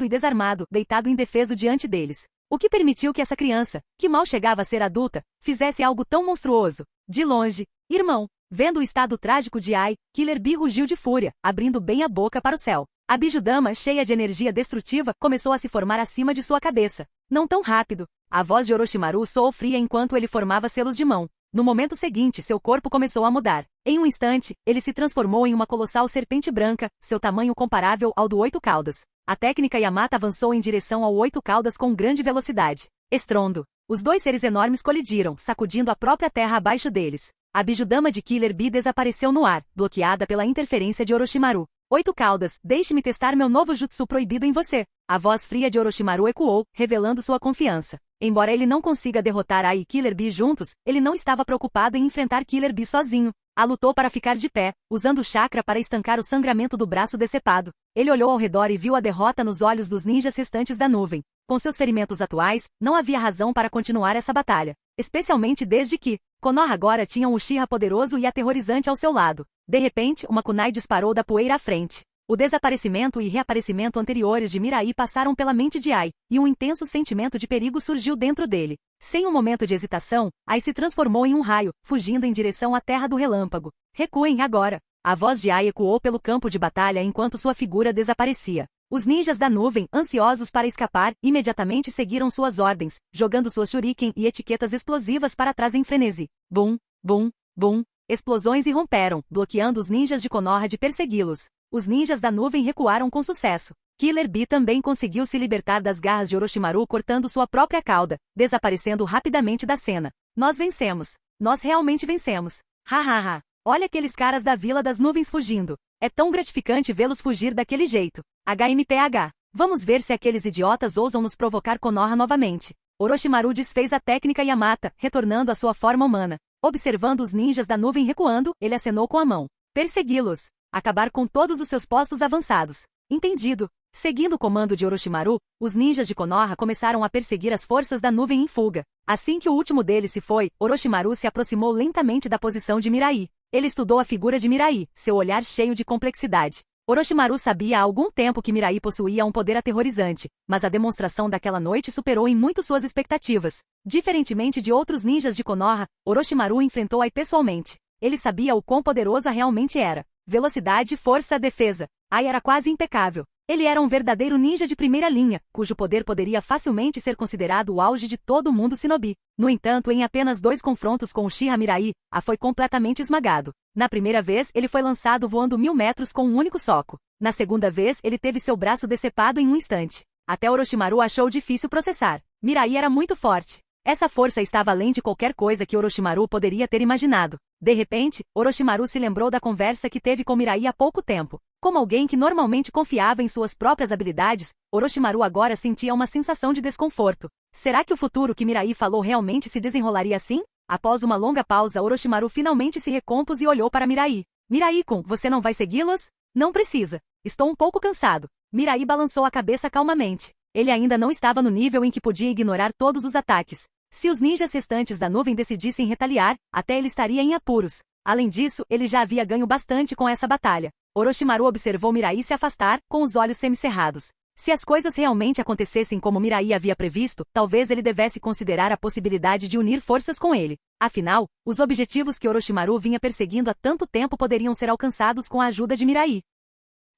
e desarmado, deitado indefeso diante deles. O que permitiu que essa criança, que mal chegava a ser adulta, fizesse algo tão monstruoso? De longe, irmão, vendo o estado trágico de Ai, Killer Bee rugiu de fúria, abrindo bem a boca para o céu. A Bijudama, cheia de energia destrutiva, começou a se formar acima de sua cabeça. Não tão rápido. A voz de Orochimaru soou fria enquanto ele formava selos de mão. No momento seguinte, seu corpo começou a mudar. Em um instante, ele se transformou em uma colossal serpente branca, seu tamanho comparável ao do 8 caudas. A técnica Yamata avançou em direção ao 8 caudas com grande velocidade. Estrondo. Os 2 seres enormes colidiram, sacudindo a própria terra abaixo deles. A Bijudama de Killer Bee desapareceu no ar, bloqueada pela interferência de Orochimaru. 8 caudas, deixe-me testar meu novo jutsu proibido em você. A voz fria de Orochimaru ecoou, revelando sua confiança. Embora ele não consiga derrotar Ai e Killer Bee juntos, ele não estava preocupado em enfrentar Killer Bee sozinho. A lutou para ficar de pé, usando o chakra para estancar o sangramento do braço decepado. Ele olhou ao redor e viu a derrota nos olhos dos ninjas restantes da nuvem. Com seus ferimentos atuais, não havia razão para continuar essa batalha. Especialmente desde que Konoha agora tinha um Uchiha poderoso e aterrorizante ao seu lado. De repente, uma kunai disparou da poeira à frente. O desaparecimento e reaparecimento anteriores de Mirai passaram pela mente de Ai, e um intenso sentimento de perigo surgiu dentro dele. Sem um momento de hesitação, Ai se transformou em um raio, fugindo em direção à Terra do Relâmpago. Recuem agora! A voz de Ai ecoou pelo campo de batalha enquanto sua figura desaparecia. Os ninjas da nuvem, ansiosos para escapar, imediatamente seguiram suas ordens, jogando suas shuriken e etiquetas explosivas para trás em frenesi. Bum, bum, bum. Explosões irromperam, bloqueando os ninjas de Konoha de persegui-los. Os ninjas da nuvem recuaram com sucesso. Killer Bee também conseguiu se libertar das garras de Orochimaru cortando sua própria cauda, desaparecendo rapidamente da cena. Nós vencemos. Nós realmente vencemos. Ha ha ha. Olha aqueles caras da Vila das Nuvens fugindo. É tão gratificante vê-los fugir daquele jeito. HMPH. Vamos ver se aqueles idiotas ousam nos provocar Konoha novamente. Orochimaru desfez a técnica Yamata, retornando à sua forma humana. Observando os ninjas da nuvem recuando, ele acenou com a mão. Persegui-los. Acabar com todos os seus postos avançados. Entendido. Seguindo o comando de Orochimaru, os ninjas de Konoha começaram a perseguir as forças da nuvem em fuga. Assim que o último deles se foi, Orochimaru se aproximou lentamente da posição de Mirai. Ele estudou a figura de Mirai, seu olhar cheio de complexidade. Orochimaru sabia há algum tempo que Mirai possuía um poder aterrorizante, mas a demonstração daquela noite superou em muito suas expectativas. Diferentemente de outros ninjas de Konoha, Orochimaru enfrentou Ai pessoalmente. Ele sabia o quão poderoso realmente era. Velocidade, força, defesa. Ai era quase impecável. Ele era um verdadeiro ninja de primeira linha, cujo poder poderia facilmente ser considerado o auge de todo o mundo shinobi. No entanto, em apenas 2 confrontos com Uchiha Mirai, Ai foi completamente esmagado. Na primeira vez, ele foi lançado voando 1000 metros com um único soco. Na segunda vez, ele teve seu braço decepado em um instante. Até Orochimaru achou difícil processar. Mirai era muito forte. Essa força estava além de qualquer coisa que Orochimaru poderia ter imaginado. De repente, Orochimaru se lembrou da conversa que teve com Mirai há pouco tempo. Como alguém que normalmente confiava em suas próprias habilidades, Orochimaru agora sentia uma sensação de desconforto. Será que o futuro que Mirai falou realmente se desenrolaria assim? Após uma longa pausa, Orochimaru finalmente se recompôs e olhou para Mirai. Mirai-kun, você não vai segui-los? Não precisa. Estou um pouco cansado. Mirai balançou a cabeça calmamente. Ele ainda não estava no nível em que podia ignorar todos os ataques. Se os ninjas restantes da nuvem decidissem retaliar, até ele estaria em apuros. Além disso, ele já havia ganho bastante com essa batalha. Orochimaru observou Mirai se afastar, com os olhos semicerrados. Se as coisas realmente acontecessem como Mirai havia previsto, talvez ele devesse considerar a possibilidade de unir forças com ele. Afinal, os objetivos que Orochimaru vinha perseguindo há tanto tempo poderiam ser alcançados com a ajuda de Mirai.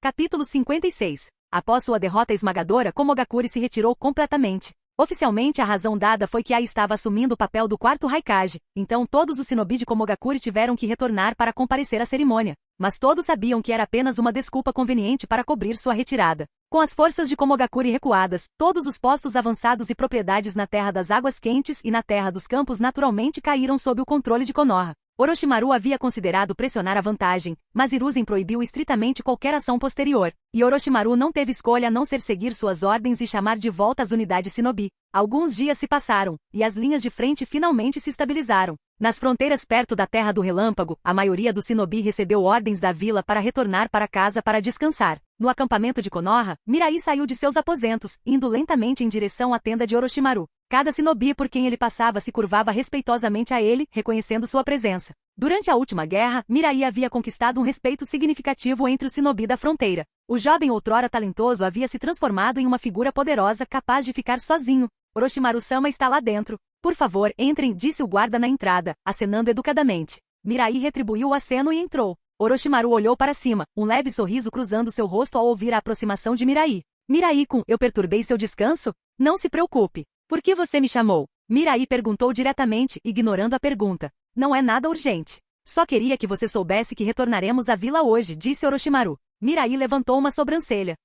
Capítulo 56. Após sua derrota esmagadora, Komogakure se retirou completamente. Oficialmente a razão dada foi que Ai estava assumindo o papel do quarto Raikage, então todos os shinobi de Komogakure tiveram que retornar para comparecer à cerimônia. Mas todos sabiam que era apenas uma desculpa conveniente para cobrir sua retirada. Com as forças de Komogakure recuadas, todos os postos avançados e propriedades na Terra das Águas Quentes e na Terra dos Campos naturalmente caíram sob o controle de Konoha. Orochimaru havia considerado pressionar a vantagem, mas Hiruzen proibiu estritamente qualquer ação posterior, e Orochimaru não teve escolha a não ser seguir suas ordens e chamar de volta as unidades shinobi. Alguns dias se passaram, e as linhas de frente finalmente se estabilizaram. Nas fronteiras perto da Terra do Relâmpago, a maioria dos shinobi recebeu ordens da vila para retornar para casa para descansar. No acampamento de Konoha, Mirai saiu de seus aposentos, indo lentamente em direção à tenda de Orochimaru. Cada shinobi por quem ele passava se curvava respeitosamente a ele, reconhecendo sua presença. Durante a última guerra, Mirai havia conquistado um respeito significativo entre os shinobi da fronteira. O jovem outrora talentoso havia se transformado em uma figura poderosa capaz de ficar sozinho. Orochimaru-sama está lá dentro. Por favor, entrem, disse o guarda na entrada, acenando educadamente. Mirai retribuiu o aceno e entrou. Orochimaru olhou para cima, um leve sorriso cruzando seu rosto ao ouvir a aproximação de Mirai. Mirai-kun, eu perturbei seu descanso? Não se preocupe. Por que você me chamou? Mirai perguntou diretamente, ignorando a pergunta. Não é nada urgente. Só queria que você soubesse que retornaremos à vila hoje, disse Orochimaru. Mirai levantou uma sobrancelha.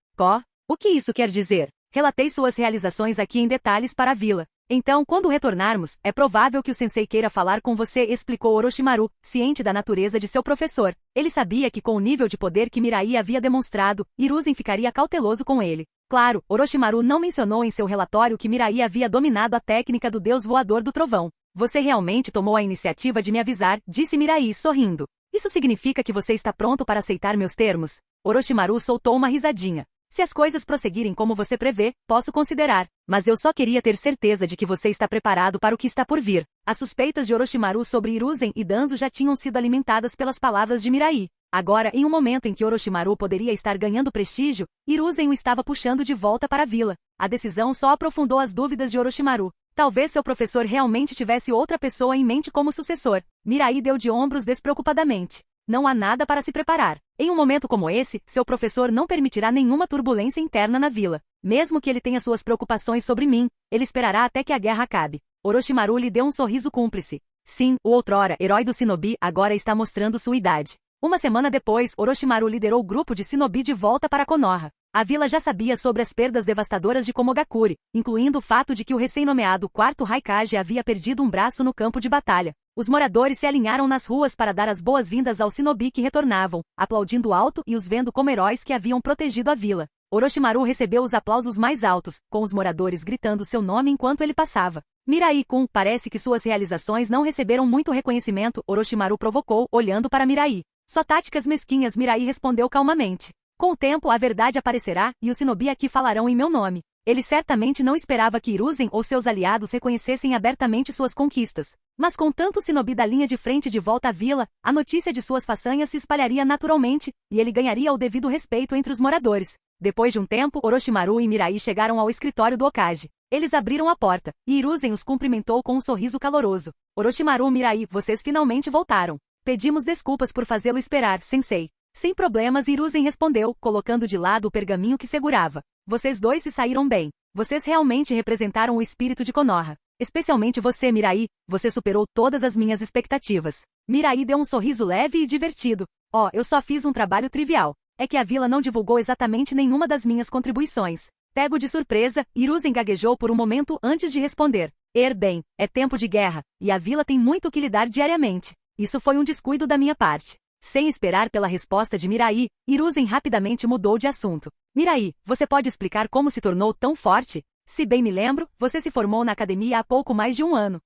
O que isso quer dizer? Relatei suas realizações aqui em detalhes para a vila. Então, quando retornarmos, é provável que o sensei queira falar com você, explicou Orochimaru, ciente da natureza de seu professor. Ele sabia que com o nível de poder que Mirai havia demonstrado, Hiruzen ficaria cauteloso com ele. Claro, Orochimaru não mencionou em seu relatório que Mirai havia dominado a técnica do deus voador do trovão. Você realmente tomou a iniciativa de me avisar, disse Mirai, sorrindo. Isso significa que você está pronto para aceitar meus termos? Orochimaru soltou uma risadinha. Se as coisas prosseguirem como você prevê, posso considerar. Mas eu só queria ter certeza de que você está preparado para o que está por vir. As suspeitas de Orochimaru sobre Hiruzen e Danzo já tinham sido alimentadas pelas palavras de Mirai. Agora, em um momento em que Orochimaru poderia estar ganhando prestígio, Hiruzen o estava puxando de volta para a vila. A decisão só aprofundou as dúvidas de Orochimaru. Talvez seu professor realmente tivesse outra pessoa em mente como sucessor. Mirai deu de ombros despreocupadamente. Não há nada para se preparar. Em um momento como esse, seu professor não permitirá nenhuma turbulência interna na vila. Mesmo que ele tenha suas preocupações sobre mim, ele esperará até que a guerra acabe. Orochimaru lhe deu um sorriso cúmplice. Sim, o outrora herói do Shinobi agora está mostrando sua idade. Uma semana depois, Orochimaru liderou o grupo de Shinobi de volta para Konoha. A vila já sabia sobre as perdas devastadoras de Komogakure, incluindo o fato de que o recém-nomeado 4º Raikage havia perdido um braço no campo de batalha. Os moradores se alinharam nas ruas para dar as boas-vindas aos Shinobi que retornavam, aplaudindo alto e os vendo como heróis que haviam protegido a vila. Orochimaru recebeu os aplausos mais altos, com os moradores gritando seu nome enquanto ele passava. Mirai-kun, parece que suas realizações não receberam muito reconhecimento, Orochimaru provocou, olhando para Mirai. Só táticas mesquinhas, Mirai respondeu calmamente. Com o tempo a verdade aparecerá, e os Shinobi aqui falarão em meu nome. Ele certamente não esperava que Hiruzen ou seus aliados reconhecessem abertamente suas conquistas. Mas com tanto Shinobi da linha de frente de volta à vila, a notícia de suas façanhas se espalharia naturalmente, e ele ganharia o devido respeito entre os moradores. Depois de um tempo, Orochimaru e Mirai chegaram ao escritório do Hokage. Eles abriram a porta, e Hiruzen os cumprimentou com um sorriso caloroso. Orochimaru, Mirai, vocês finalmente voltaram. Pedimos desculpas por fazê-lo esperar, sensei. Sem problemas, Hiruzen respondeu, colocando de lado o pergaminho que segurava. Vocês dois se saíram bem. Vocês realmente representaram o espírito de Konoha. Especialmente você, Mirai, você superou todas as minhas expectativas. Mirai deu um sorriso leve e divertido. Oh, eu só fiz um trabalho trivial. É que a vila não divulgou exatamente nenhuma das minhas contribuições. Pego de surpresa, Hiruzen gaguejou por um momento antes de responder. Bem, é tempo de guerra, e a vila tem muito o que lidar diariamente. Isso foi um descuido da minha parte. Sem esperar pela resposta de Mirai, Hiruzen rapidamente mudou de assunto. Mirai, você pode explicar como se tornou tão forte? Se bem me lembro, você se formou na academia há pouco mais de um ano.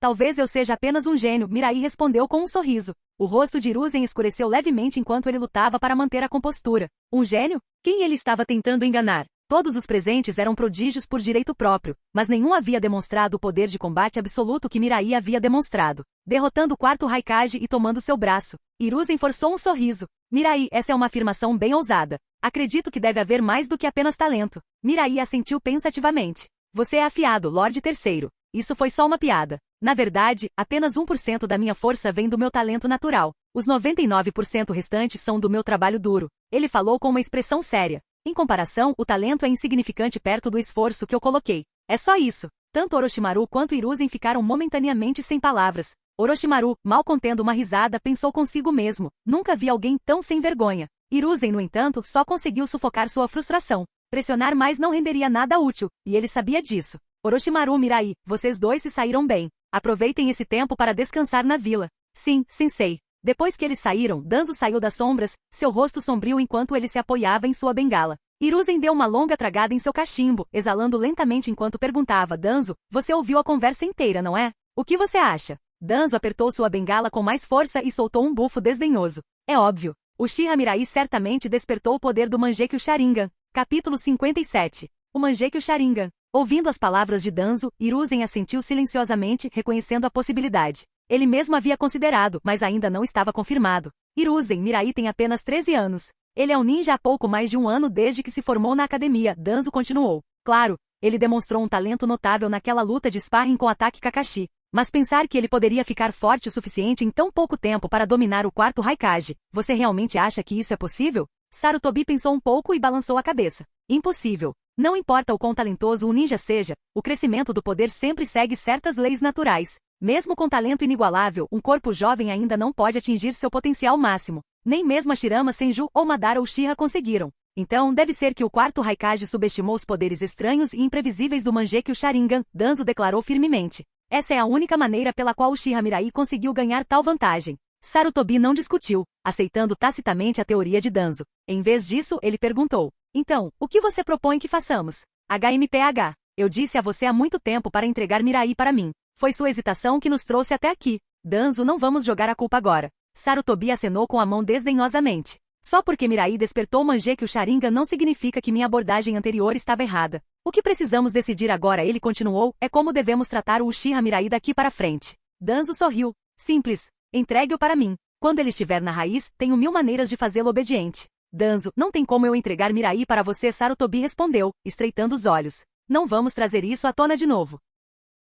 Talvez eu seja apenas um gênio, Mirai respondeu com um sorriso. O rosto de Hiruzen escureceu levemente enquanto ele lutava para manter a compostura. Um gênio? Quem ele estava tentando enganar? Todos os presentes eram prodígios por direito próprio, mas nenhum havia demonstrado o poder de combate absoluto que Mirai havia demonstrado, derrotando o 4º Raikage e tomando seu braço. Hiruzen forçou um sorriso. Mirai, essa é uma afirmação bem ousada. Acredito que deve haver mais do que apenas talento. Mirai assentiu pensativamente. Você é afiado, Lorde Terceiro. Isso foi só uma piada. Na verdade, apenas 1% da minha força vem do meu talento natural. Os 99% restantes são do meu trabalho duro. Ele falou com uma expressão séria. Em comparação, o talento é insignificante perto do esforço que eu coloquei. É só isso. Tanto Orochimaru quanto Hiruzen ficaram momentaneamente sem palavras. Orochimaru, mal contendo uma risada, pensou consigo mesmo. Nunca vi alguém tão sem vergonha. Hiruzen, no entanto, só conseguiu sufocar sua frustração. Pressionar mais não renderia nada útil, e ele sabia disso. Orochimaru, Mirai, vocês dois se saíram bem. Aproveitem esse tempo para descansar na vila. Sim, sensei. Depois que eles saíram, Danzo saiu das sombras, seu rosto sombrio enquanto ele se apoiava em sua bengala. Hiruzen deu uma longa tragada em seu cachimbo, exalando lentamente enquanto perguntava, Danzo, você ouviu a conversa inteira, não é? O que você acha? Danzo apertou sua bengala com mais força e soltou um bufo desdenhoso. É óbvio. O Uchiha Mirai certamente despertou o poder do Mangekyo Sharingan. Capítulo 57. O Mangekyo Sharingan. Ouvindo as palavras de Danzo, Hiruzen assentiu silenciosamente, reconhecendo a possibilidade. Ele mesmo havia considerado, mas ainda não estava confirmado. Hiruzen Mirai tem apenas 13 anos. Ele é um ninja há pouco mais de um ano desde que se formou na academia, Danzo continuou. Claro, ele demonstrou um talento notável naquela luta de sparring com ataque Kakashi. Mas pensar que ele poderia ficar forte o suficiente em tão pouco tempo para dominar o 4º Raikage, você realmente acha que isso é possível? Sarutobi pensou um pouco e balançou a cabeça. Impossível. Não importa o quão talentoso um ninja seja, o crescimento do poder sempre segue certas leis naturais. Mesmo com talento inigualável, um corpo jovem ainda não pode atingir seu potencial máximo. Nem mesmo Hashirama Senju ou Madara Uchiha conseguiram. Então, deve ser que o quarto Raikage subestimou os poderes estranhos e imprevisíveis do Mangekyou Sharingan, Danzo declarou firmemente. Essa é a única maneira pela qual Uchiha Mirai conseguiu ganhar tal vantagem. Sarutobi não discutiu, aceitando tacitamente a teoria de Danzo. Em vez disso, ele perguntou. Então, o que você propõe que façamos? HMPH. Eu disse a você há muito tempo para entregar Mirai para mim. Foi sua hesitação que nos trouxe até aqui. Danzo, não vamos jogar a culpa agora. Sarutobi acenou com a mão desdenhosamente. Só porque Mirai despertou o Mangekyou Sharingan não significa que minha abordagem anterior estava errada. O que precisamos decidir agora, ele continuou, é como devemos tratar o Uchiha Mirai daqui para frente. Danzo sorriu. Simples. Entregue-o para mim. Quando ele estiver na raiz, tenho 1000 maneiras de fazê-lo obediente. Danzo, não tem como eu entregar Mirai para você, Sarutobi respondeu, estreitando os olhos. Não vamos trazer isso à tona de novo.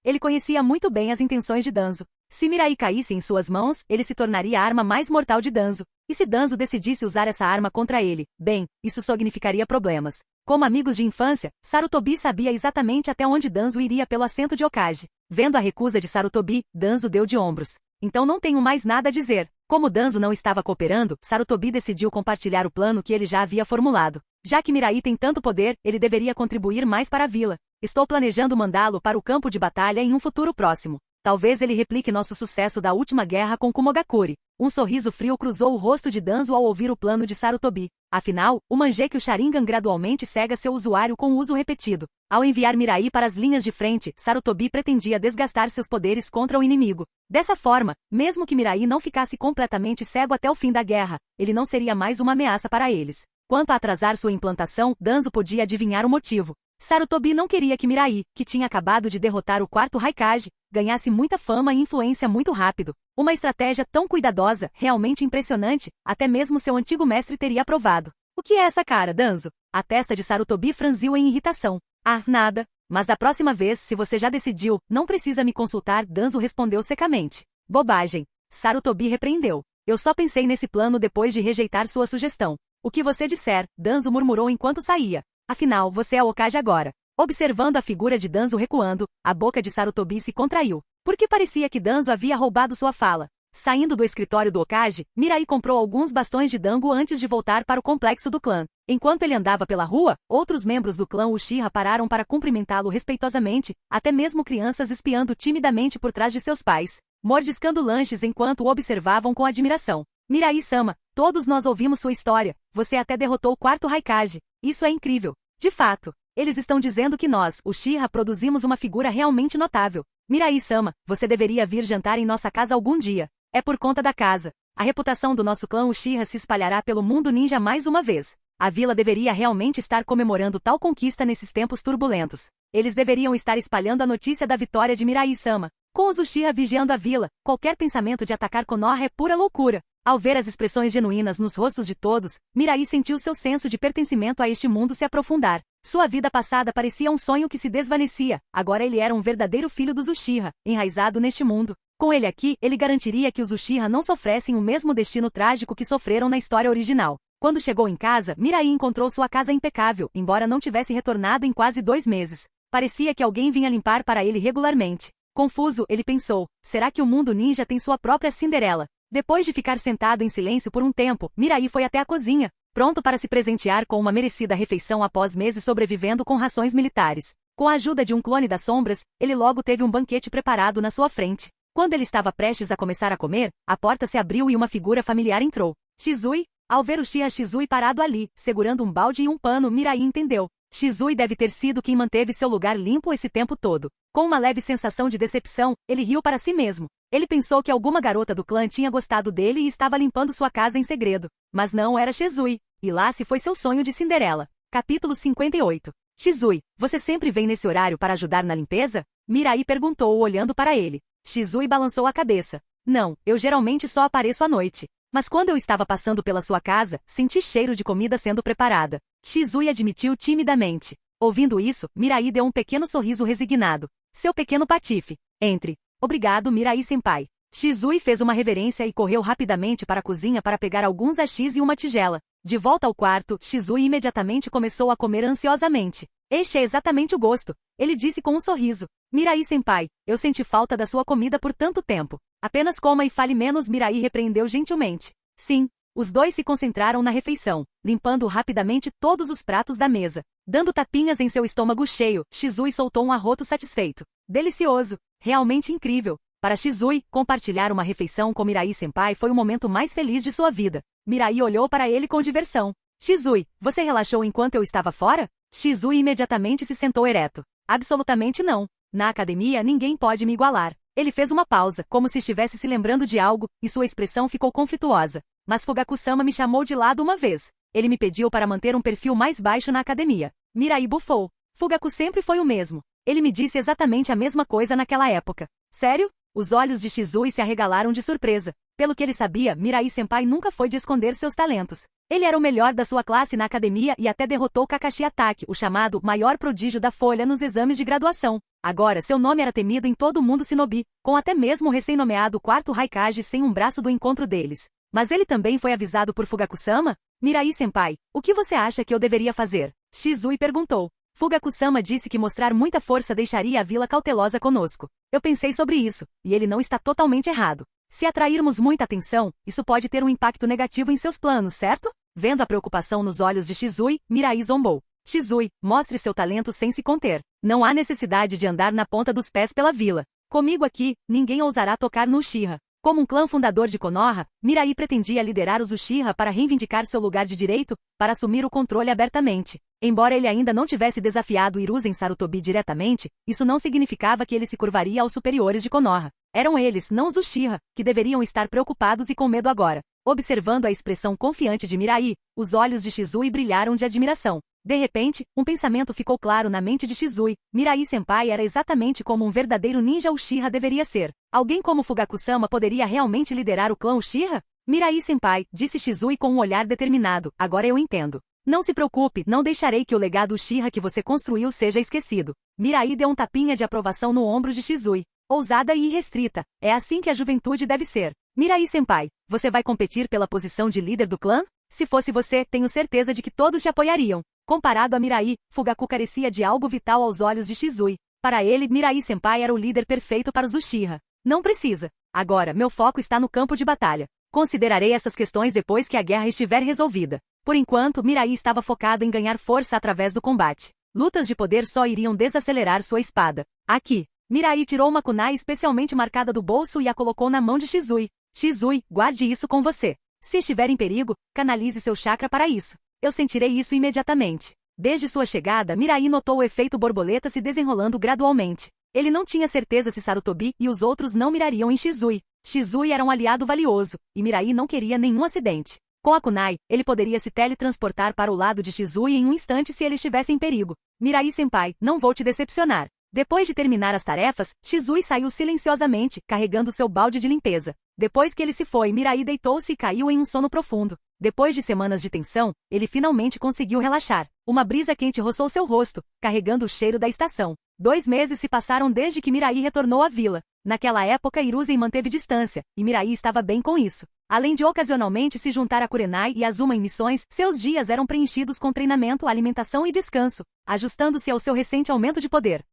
Ele conhecia muito bem as intenções de Danzo. Se Mirai caísse em suas mãos, ele se tornaria a arma mais mortal de Danzo. E se Danzo decidisse usar essa arma contra ele, bem, isso significaria problemas. Como amigos de infância, Sarutobi sabia exatamente até onde Danzo iria pelo assento de Hokage. Vendo a recusa de Sarutobi, Danzo deu de ombros. Então não tenho mais nada a dizer. Como Danzo não estava cooperando, Sarutobi decidiu compartilhar o plano que ele já havia formulado. Já que Mirai tem tanto poder, ele deveria contribuir mais para a vila. Estou planejando mandá-lo para o campo de batalha em um futuro próximo. Talvez ele replique nosso sucesso da última guerra com Kumogakure. Um sorriso frio cruzou o rosto de Danzo ao ouvir o plano de Sarutobi. Afinal, o Mangekyou Sharingan gradualmente cega seu usuário com o uso repetido. Ao enviar Mirai para as linhas de frente, Sarutobi pretendia desgastar seus poderes contra o inimigo. Dessa forma, mesmo que Mirai não ficasse completamente cego até o fim da guerra, ele não seria mais uma ameaça para eles. Quanto a atrasar sua implantação, Danzo podia adivinhar o motivo. Sarutobi não queria que Mirai, que tinha acabado de derrotar o quarto Raikage, ganhasse muita fama e influência muito rápido. Uma estratégia tão cuidadosa, realmente impressionante, até mesmo seu antigo mestre teria aprovado. O que é essa cara, Danzo? A testa de Sarutobi franziu em irritação. Ah, nada. Mas da próxima vez, se você já decidiu, não precisa me consultar, Danzo respondeu secamente. Bobagem. Sarutobi repreendeu. Eu só pensei nesse plano depois de rejeitar sua sugestão. O que você disser, Danzo murmurou enquanto saía. Afinal, você é o Hokage agora. Observando a figura de Danzo recuando, a boca de Sarutobi se contraiu. Porque parecia que Danzo havia roubado sua fala. Saindo do escritório do Hokage, Mirai comprou alguns bastões de dango antes de voltar para o complexo do clã. Enquanto ele andava pela rua, outros membros do clã Uchiha pararam para cumprimentá-lo respeitosamente, até mesmo crianças espiando timidamente por trás de seus pais, mordiscando lanches enquanto o observavam com admiração. Mirai-sama, todos nós ouvimos sua história, você até derrotou o quarto Raikage. Isso é incrível. De fato, eles estão dizendo que nós, Uchiha, produzimos uma figura realmente notável. Mirai-sama, você deveria vir jantar em nossa casa algum dia. É por conta da casa. A reputação do nosso clã Uchiha se espalhará pelo mundo ninja mais uma vez. A vila deveria realmente estar comemorando tal conquista nesses tempos turbulentos. Eles deveriam estar espalhando a notícia da vitória de Mirai-sama. Com os Uchiha vigiando a vila, qualquer pensamento de atacar Konoha é pura loucura. Ao ver as expressões genuínas nos rostos de todos, Mirai sentiu seu senso de pertencimento a este mundo se aprofundar. Sua vida passada parecia um sonho que se desvanecia, agora ele era um verdadeiro filho dos Uchiha, enraizado neste mundo. Com ele aqui, ele garantiria que os Uchiha não sofressem o mesmo destino trágico que sofreram na história original. Quando chegou em casa, Mirai encontrou sua casa impecável, embora não tivesse retornado em quase 2 meses. Parecia que alguém vinha limpar para ele regularmente. Confuso, ele pensou, será que o mundo ninja tem sua própria Cinderela? Depois de ficar sentado em silêncio por um tempo, Mirai foi até a cozinha, pronto para se presentear com uma merecida refeição após meses sobrevivendo com rações militares. Com a ajuda de um clone das sombras, ele logo teve um banquete preparado na sua frente. Quando ele estava prestes a começar a comer, a porta se abriu e uma figura familiar entrou. Shizui? Ao ver Uchiha Shizui parado ali, segurando um balde e um pano, Mirai entendeu. Shizui deve ter sido quem manteve seu lugar limpo esse tempo todo. Com uma leve sensação de decepção, ele riu para si mesmo. Ele pensou que alguma garota do clã tinha gostado dele e estava limpando sua casa em segredo. Mas não era Shizui. E lá se foi seu sonho de Cinderela. Capítulo 58. Shizui, você sempre vem nesse horário para ajudar na limpeza? Mirai perguntou olhando para ele. Shizui balançou a cabeça. Não, eu geralmente só apareço à noite. Mas quando eu estava passando pela sua casa, senti cheiro de comida sendo preparada. Shizui admitiu timidamente. Ouvindo isso, Mirai deu um pequeno sorriso resignado. Seu pequeno patife. Entre. Obrigado, Mirai-senpai. Shizui fez uma reverência e correu rapidamente para a cozinha para pegar alguns hashis e uma tigela. De volta ao quarto, Shizui imediatamente começou a comer ansiosamente. Este é exatamente o gosto, ele disse com um sorriso. Mirai-senpai, eu senti falta da sua comida por tanto tempo. Apenas coma e fale menos, Mirai repreendeu gentilmente. Sim, Os dois se concentraram na refeição, limpando rapidamente todos os pratos da mesa. Dando tapinhas em seu estômago cheio, Shizui soltou um arroto satisfeito. Delicioso! Realmente incrível! Para Shizui, compartilhar uma refeição com Mirai-senpai foi o momento mais feliz de sua vida. Mirai olhou para ele com diversão. Shizui, você relaxou enquanto eu estava fora? Shizui imediatamente se sentou ereto. Absolutamente não. Na academia ninguém pode me igualar. Ele fez uma pausa, como se estivesse se lembrando de algo, e sua expressão ficou conflituosa. Mas Fugaku-sama me chamou de lado uma vez. Ele me pediu para manter um perfil mais baixo na academia. Mirai bufou. Fugaku sempre foi o mesmo. Ele me disse exatamente a mesma coisa naquela época. Sério? Os olhos de Shizui se arregalaram de surpresa. Pelo que ele sabia, Mirai-senpai nunca foi de esconder seus talentos. Ele era o melhor da sua classe na academia e até derrotou Kakashi Atake, o chamado maior prodígio da folha nos exames de graduação. Agora, seu nome era temido em todo o mundo shinobi, com até mesmo o recém-nomeado quarto Raikage sem um braço do encontro deles. Mas ele também foi avisado por Fugaku-sama? Mirai-senpai, o que você acha que eu deveria fazer? Shizui perguntou. Fugaku-sama disse que mostrar muita força deixaria a vila cautelosa conosco. Eu pensei sobre isso, e ele não está totalmente errado. Se atrairmos muita atenção, isso pode ter um impacto negativo em seus planos, certo? Vendo a preocupação nos olhos de Shizui, Mirai zombou. Shizui, mostre seu talento sem se conter. Não há necessidade de andar na ponta dos pés pela vila. Comigo aqui, ninguém ousará tocar no Uchiha. Como um clã fundador de Konoha, Mirai pretendia liderar os Uchiha para reivindicar seu lugar de direito, para assumir o controle abertamente. Embora ele ainda não tivesse desafiado Hiruzen Sarutobi diretamente, isso não significava que ele se curvaria aos superiores de Konoha. Eram eles, não os Uchiha, que deveriam estar preocupados e com medo agora. Observando a expressão confiante de Mirai, os olhos de Shizui brilharam de admiração. De repente, um pensamento ficou claro na mente de Shizui. Mirai-senpai era exatamente como um verdadeiro ninja Uchiha deveria ser. Alguém como Fugaku-sama poderia realmente liderar o clã Uchiha? Mirai-senpai, disse Shizui com um olhar determinado, agora eu entendo. Não se preocupe, não deixarei que o legado Uchiha que você construiu seja esquecido. Mirai deu um tapinha de aprovação no ombro de Shizui. Ousada e irrestrita, é assim que a juventude deve ser. Mirai-senpai, você vai competir pela posição de líder do clã? Se fosse você, tenho certeza de que todos te apoiariam. Comparado a Mirai, Fugaku carecia de algo vital aos olhos de Shizui. Para ele, Mirai-senpai era o líder perfeito para os Uchiha. Não precisa. Agora, meu foco está no campo de batalha. Considerarei essas questões depois que a guerra estiver resolvida. Por enquanto, Mirai estava focado em ganhar força através do combate. Lutas de poder só iriam desacelerar sua espada. Aqui. Mirai tirou uma kunai especialmente marcada do bolso e a colocou na mão de Shizui. Shizui, guarde isso com você. Se estiver em perigo, canalize seu chakra para isso. Eu sentirei isso imediatamente. Desde sua chegada, Mirai notou o efeito borboleta se desenrolando gradualmente. Ele não tinha certeza se Sarutobi e os outros não mirariam em Shizui. Shizui era um aliado valioso, e Mirai não queria nenhum acidente. Com a kunai, ele poderia se teletransportar para o lado de Shizui em um instante se ele estivesse em perigo. Mirai-senpai, não vou te decepcionar. Depois de terminar as tarefas, Shizui saiu silenciosamente, carregando seu balde de limpeza. Depois que ele se foi, Mirai deitou-se e caiu em um sono profundo. Depois de semanas de tensão, ele finalmente conseguiu relaxar. Uma brisa quente roçou seu rosto, carregando o cheiro da estação. 2 meses se passaram desde que Mirai retornou à vila. Naquela época, Hiruzen manteve distância, e Mirai estava bem com isso. Além de ocasionalmente se juntar a Kurenai e Azuma em missões, seus dias eram preenchidos com treinamento, alimentação e descanso, ajustando-se ao seu recente aumento de poder.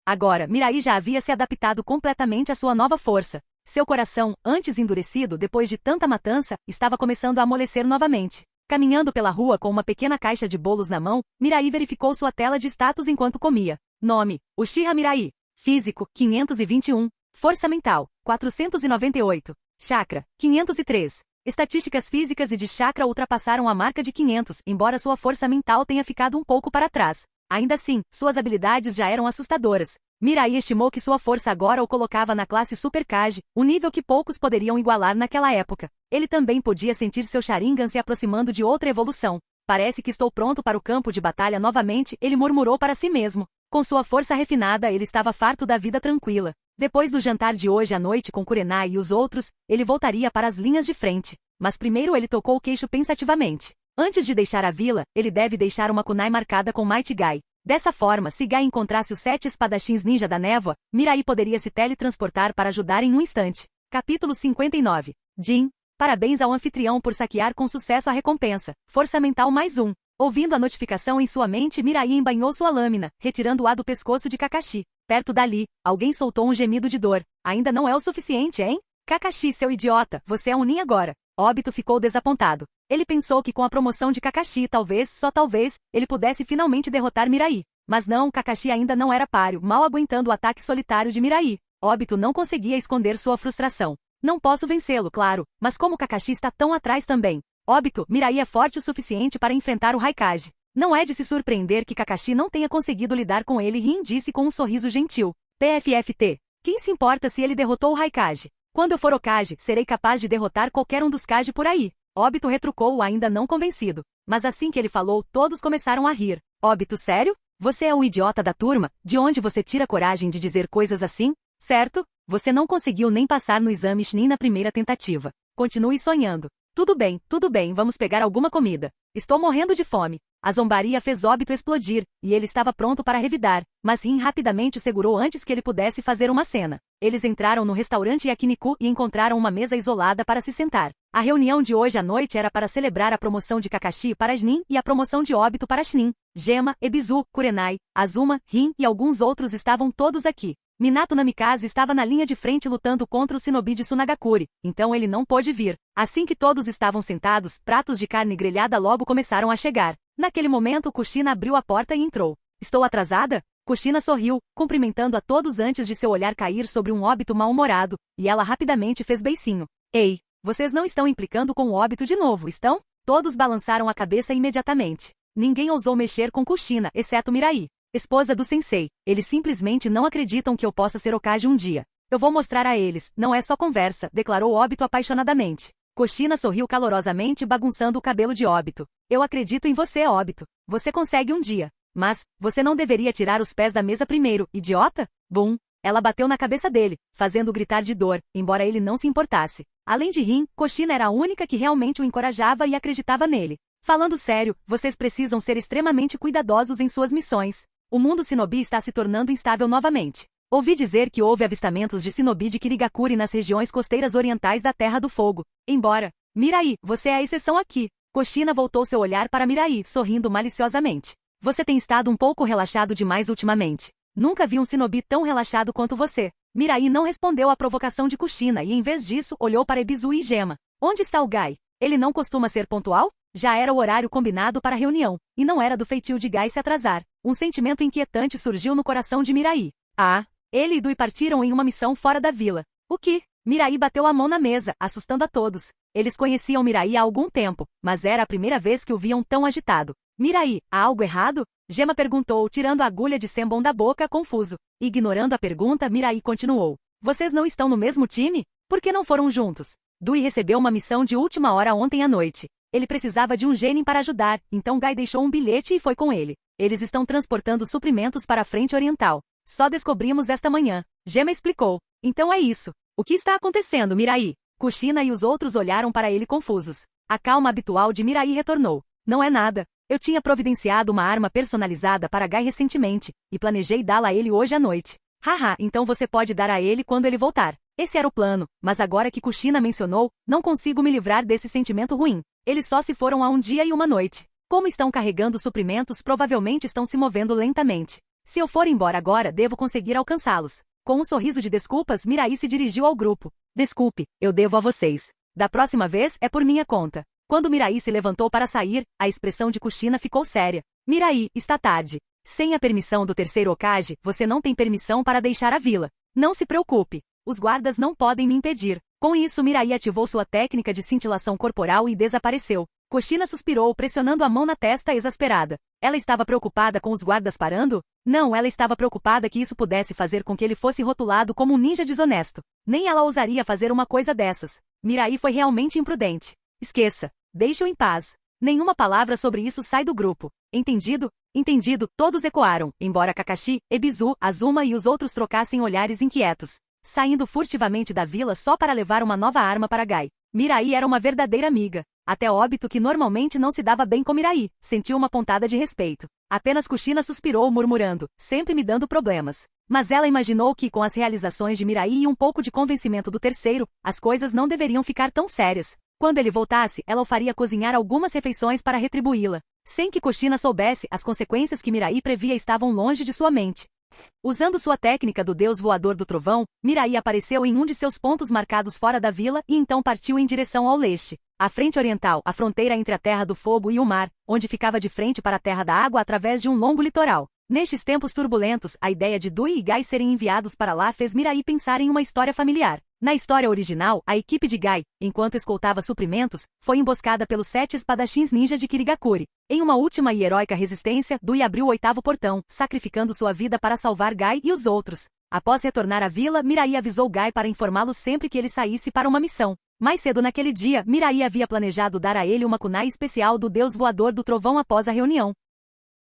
Agora, Mirai já havia se adaptado completamente à sua nova força. Seu coração, antes endurecido depois de tanta matança, estava começando a amolecer novamente. Caminhando pela rua com uma pequena caixa de bolos na mão, Mirai verificou sua tela de status enquanto comia. Nome: Uchiha Mirai. Físico: 521. Força mental: 498. Chakra: 503. Estatísticas físicas e de chakra ultrapassaram a marca de 500, embora sua força mental tenha ficado um pouco para trás. Ainda assim, suas habilidades já eram assustadoras. Mirai estimou que sua força agora o colocava na classe Super Kage, um nível que poucos poderiam igualar naquela época. Ele também podia sentir seu Sharingan se aproximando de outra evolução. Parece que estou pronto para o campo de batalha novamente, ele murmurou para si mesmo. Com sua força refinada, ele estava farto da vida tranquila. Depois do jantar de hoje à noite com Kurenai e os outros, ele voltaria para as linhas de frente. Mas primeiro ele tocou o queixo pensativamente. Antes de deixar a vila, ele deve deixar uma kunai marcada com Might Guy. Dessa forma, se Guy encontrasse os 7 espadachins ninja da névoa, Mirai poderia se teletransportar para ajudar em um instante. Capítulo 59. Jin. Parabéns ao anfitrião por saquear com sucesso a recompensa. Força mental mais 1. Ouvindo a notificação em sua mente, Mirai embainhou sua lâmina, retirando-a do pescoço de Kakashi. Perto dali, alguém soltou um gemido de dor. Ainda não é o suficiente, hein? Kakashi, seu idiota, você é um nin agora. Obito ficou desapontado. Ele pensou que com a promoção de Kakashi talvez, só talvez, ele pudesse finalmente derrotar Mirai. Mas não, Kakashi ainda não era páreo, mal aguentando o ataque solitário de Mirai. Obito não conseguia esconder sua frustração. Não posso vencê-lo, claro, mas como Kakashi está tão atrás também? Obito, Mirai é forte o suficiente para enfrentar o Raikage. Não é de se surpreender que Kakashi não tenha conseguido lidar com ele, Rin disse com um sorriso gentil. PFFT. Quem se importa se ele derrotou o Raikage? Quando eu for Hokage, serei capaz de derrotar qualquer um dos Kage por aí. Obito retrucou ainda não convencido. Mas assim que ele falou, todos começaram a rir. Obito, sério? Você é o idiota da turma? De onde você tira coragem de dizer coisas assim? Certo? Você não conseguiu nem passar no exame Chunin na primeira tentativa. Continue sonhando. Tudo bem, vamos pegar alguma comida. Estou morrendo de fome. A zombaria fez Obito explodir, e ele estava pronto para revidar, mas Rin rapidamente o segurou antes que ele pudesse fazer uma cena. Eles entraram no restaurante Yakiniku e encontraram uma mesa isolada para se sentar. A reunião de hoje à noite era para celebrar a promoção de Kakashi para Chunin e a promoção de Obito para Chunin. Gema, Ebisu, Kurenai, Azuma, Rin e alguns outros estavam todos aqui. Minato Namikaze estava na linha de frente lutando contra o shinobi de Sunagakure, então ele não pôde vir. Assim que todos estavam sentados, pratos de carne grelhada logo começaram a chegar. Naquele momento, Kushina abriu a porta e entrou. Estou atrasada? Kushina sorriu, cumprimentando a todos antes de seu olhar cair sobre um Obito mal-humorado, e ela rapidamente fez beicinho. Ei, vocês não estão implicando com o Obito de novo, estão? Todos balançaram a cabeça imediatamente. Ninguém ousou mexer com Kushina, exceto Mirai. Esposa do sensei, eles simplesmente não acreditam que eu possa ser Hokage um dia. Eu vou mostrar a eles, não é só conversa, declarou Obito apaixonadamente. Kushina sorriu calorosamente bagunçando o cabelo de Obito. Eu acredito em você, Obito. Você consegue um dia. Mas, você não deveria tirar os pés da mesa primeiro, idiota? Bum! Ela bateu na cabeça dele, fazendo gritar de dor, embora ele não se importasse. Além de Rin, Kushina era a única que realmente o encorajava e acreditava nele. Falando sério, vocês precisam ser extremamente cuidadosos em suas missões. O mundo shinobi está se tornando instável novamente. Ouvi dizer que houve avistamentos de shinobi de Kirigakure nas regiões costeiras orientais da Terra do Fogo. Embora, Mirai, você é a exceção aqui. Kushina voltou seu olhar para Mirai, sorrindo maliciosamente. Você tem estado um pouco relaxado demais ultimamente. Nunca vi um shinobi tão relaxado quanto você. Mirai não respondeu à provocação de Kushina e em vez disso olhou para Ebisu e Gema. Onde está o Gai? Ele não costuma ser pontual? Já era o horário combinado para a reunião, e não era do feitio de Gai se atrasar. Um sentimento inquietante surgiu no coração de Mirai. Ah, ele e Dui partiram em uma missão fora da vila. O que? Mirai bateu a mão na mesa, assustando a todos. Eles conheciam Mirai há algum tempo, mas era a primeira vez que o viam tão agitado. Mirai, há algo errado? Gema perguntou, tirando a agulha de Senbon da boca, confuso. Ignorando a pergunta, Mirai continuou. Vocês não estão no mesmo time? Por que não foram juntos? Dui recebeu uma missão de última hora ontem à noite. Ele precisava de um genin para ajudar, então Gai deixou um bilhete e foi com ele. Eles estão transportando suprimentos para a frente oriental. Só descobrimos esta manhã. Gema explicou. Então é isso. O que está acontecendo, Mirai? Kushina e os outros olharam para ele confusos. A calma habitual de Mirai retornou. Não é nada. Eu tinha providenciado uma arma personalizada para Gai recentemente, e planejei dá-la a ele hoje à noite. Haha, então você pode dar a ele quando ele voltar. Esse era o plano, mas agora que Kushina mencionou, não consigo me livrar desse sentimento ruim. Eles só se foram há um dia e uma noite. Como estão carregando suprimentos, provavelmente estão se movendo lentamente. Se eu for embora agora, devo conseguir alcançá-los. Com um sorriso de desculpas, Mirai se dirigiu ao grupo. Desculpe, eu devo a vocês. Da próxima vez, é por minha conta. Quando Mirai se levantou para sair, a expressão de Kushina ficou séria. Mirai, está tarde. Sem a permissão do terceiro Hokage, você não tem permissão para deixar a vila. Não se preocupe. Os guardas não podem me impedir. Com isso, Mirai ativou sua técnica de cintilação corporal e desapareceu. Kushina suspirou, pressionando a mão na testa exasperada. Ela estava preocupada com os guardas parando? Não, ela estava preocupada que isso pudesse fazer com que ele fosse rotulado como um ninja desonesto. Nem ela ousaria fazer uma coisa dessas. Mirai foi realmente imprudente. Esqueça. Deixe-o em paz. Nenhuma palavra sobre isso sai do grupo. Entendido? Entendido, todos ecoaram, embora Kakashi, Ebisu, Azuma e os outros trocassem olhares inquietos. Saindo furtivamente da vila só para levar uma nova arma para Gai. Mirai era uma verdadeira amiga. Até Obito, que normalmente não se dava bem com Mirai, sentiu uma pontada de respeito. Apenas Kushina suspirou murmurando, sempre me dando problemas. Mas ela imaginou que, com as realizações de Mirai e um pouco de convencimento do terceiro, as coisas não deveriam ficar tão sérias. Quando ele voltasse, ela o faria cozinhar algumas refeições para retribuí-la. Sem que Kushina soubesse, as consequências que Mirai previa estavam longe de sua mente. Usando sua técnica do deus voador do trovão, Mirai apareceu em um de seus pontos marcados fora da vila e então partiu em direção ao leste. A frente oriental, a fronteira entre a Terra do Fogo e o mar, onde ficava de frente para a Terra da Água através de um longo litoral. Nestes tempos turbulentos, a ideia de Dui e Gai serem enviados para lá fez Mirai pensar em uma história familiar. Na história original, a equipe de Gai, enquanto escoltava suprimentos, foi emboscada pelos 7 espadachins ninja de Kirigakuri. Em uma última e heróica resistência, Dui abriu o 8º portão, sacrificando sua vida para salvar Gai e os outros. Após retornar à vila, Mirai avisou Gai para informá-lo sempre que ele saísse para uma missão. Mais cedo naquele dia, Mirai havia planejado dar a ele uma kunai especial do deus voador do trovão após a reunião.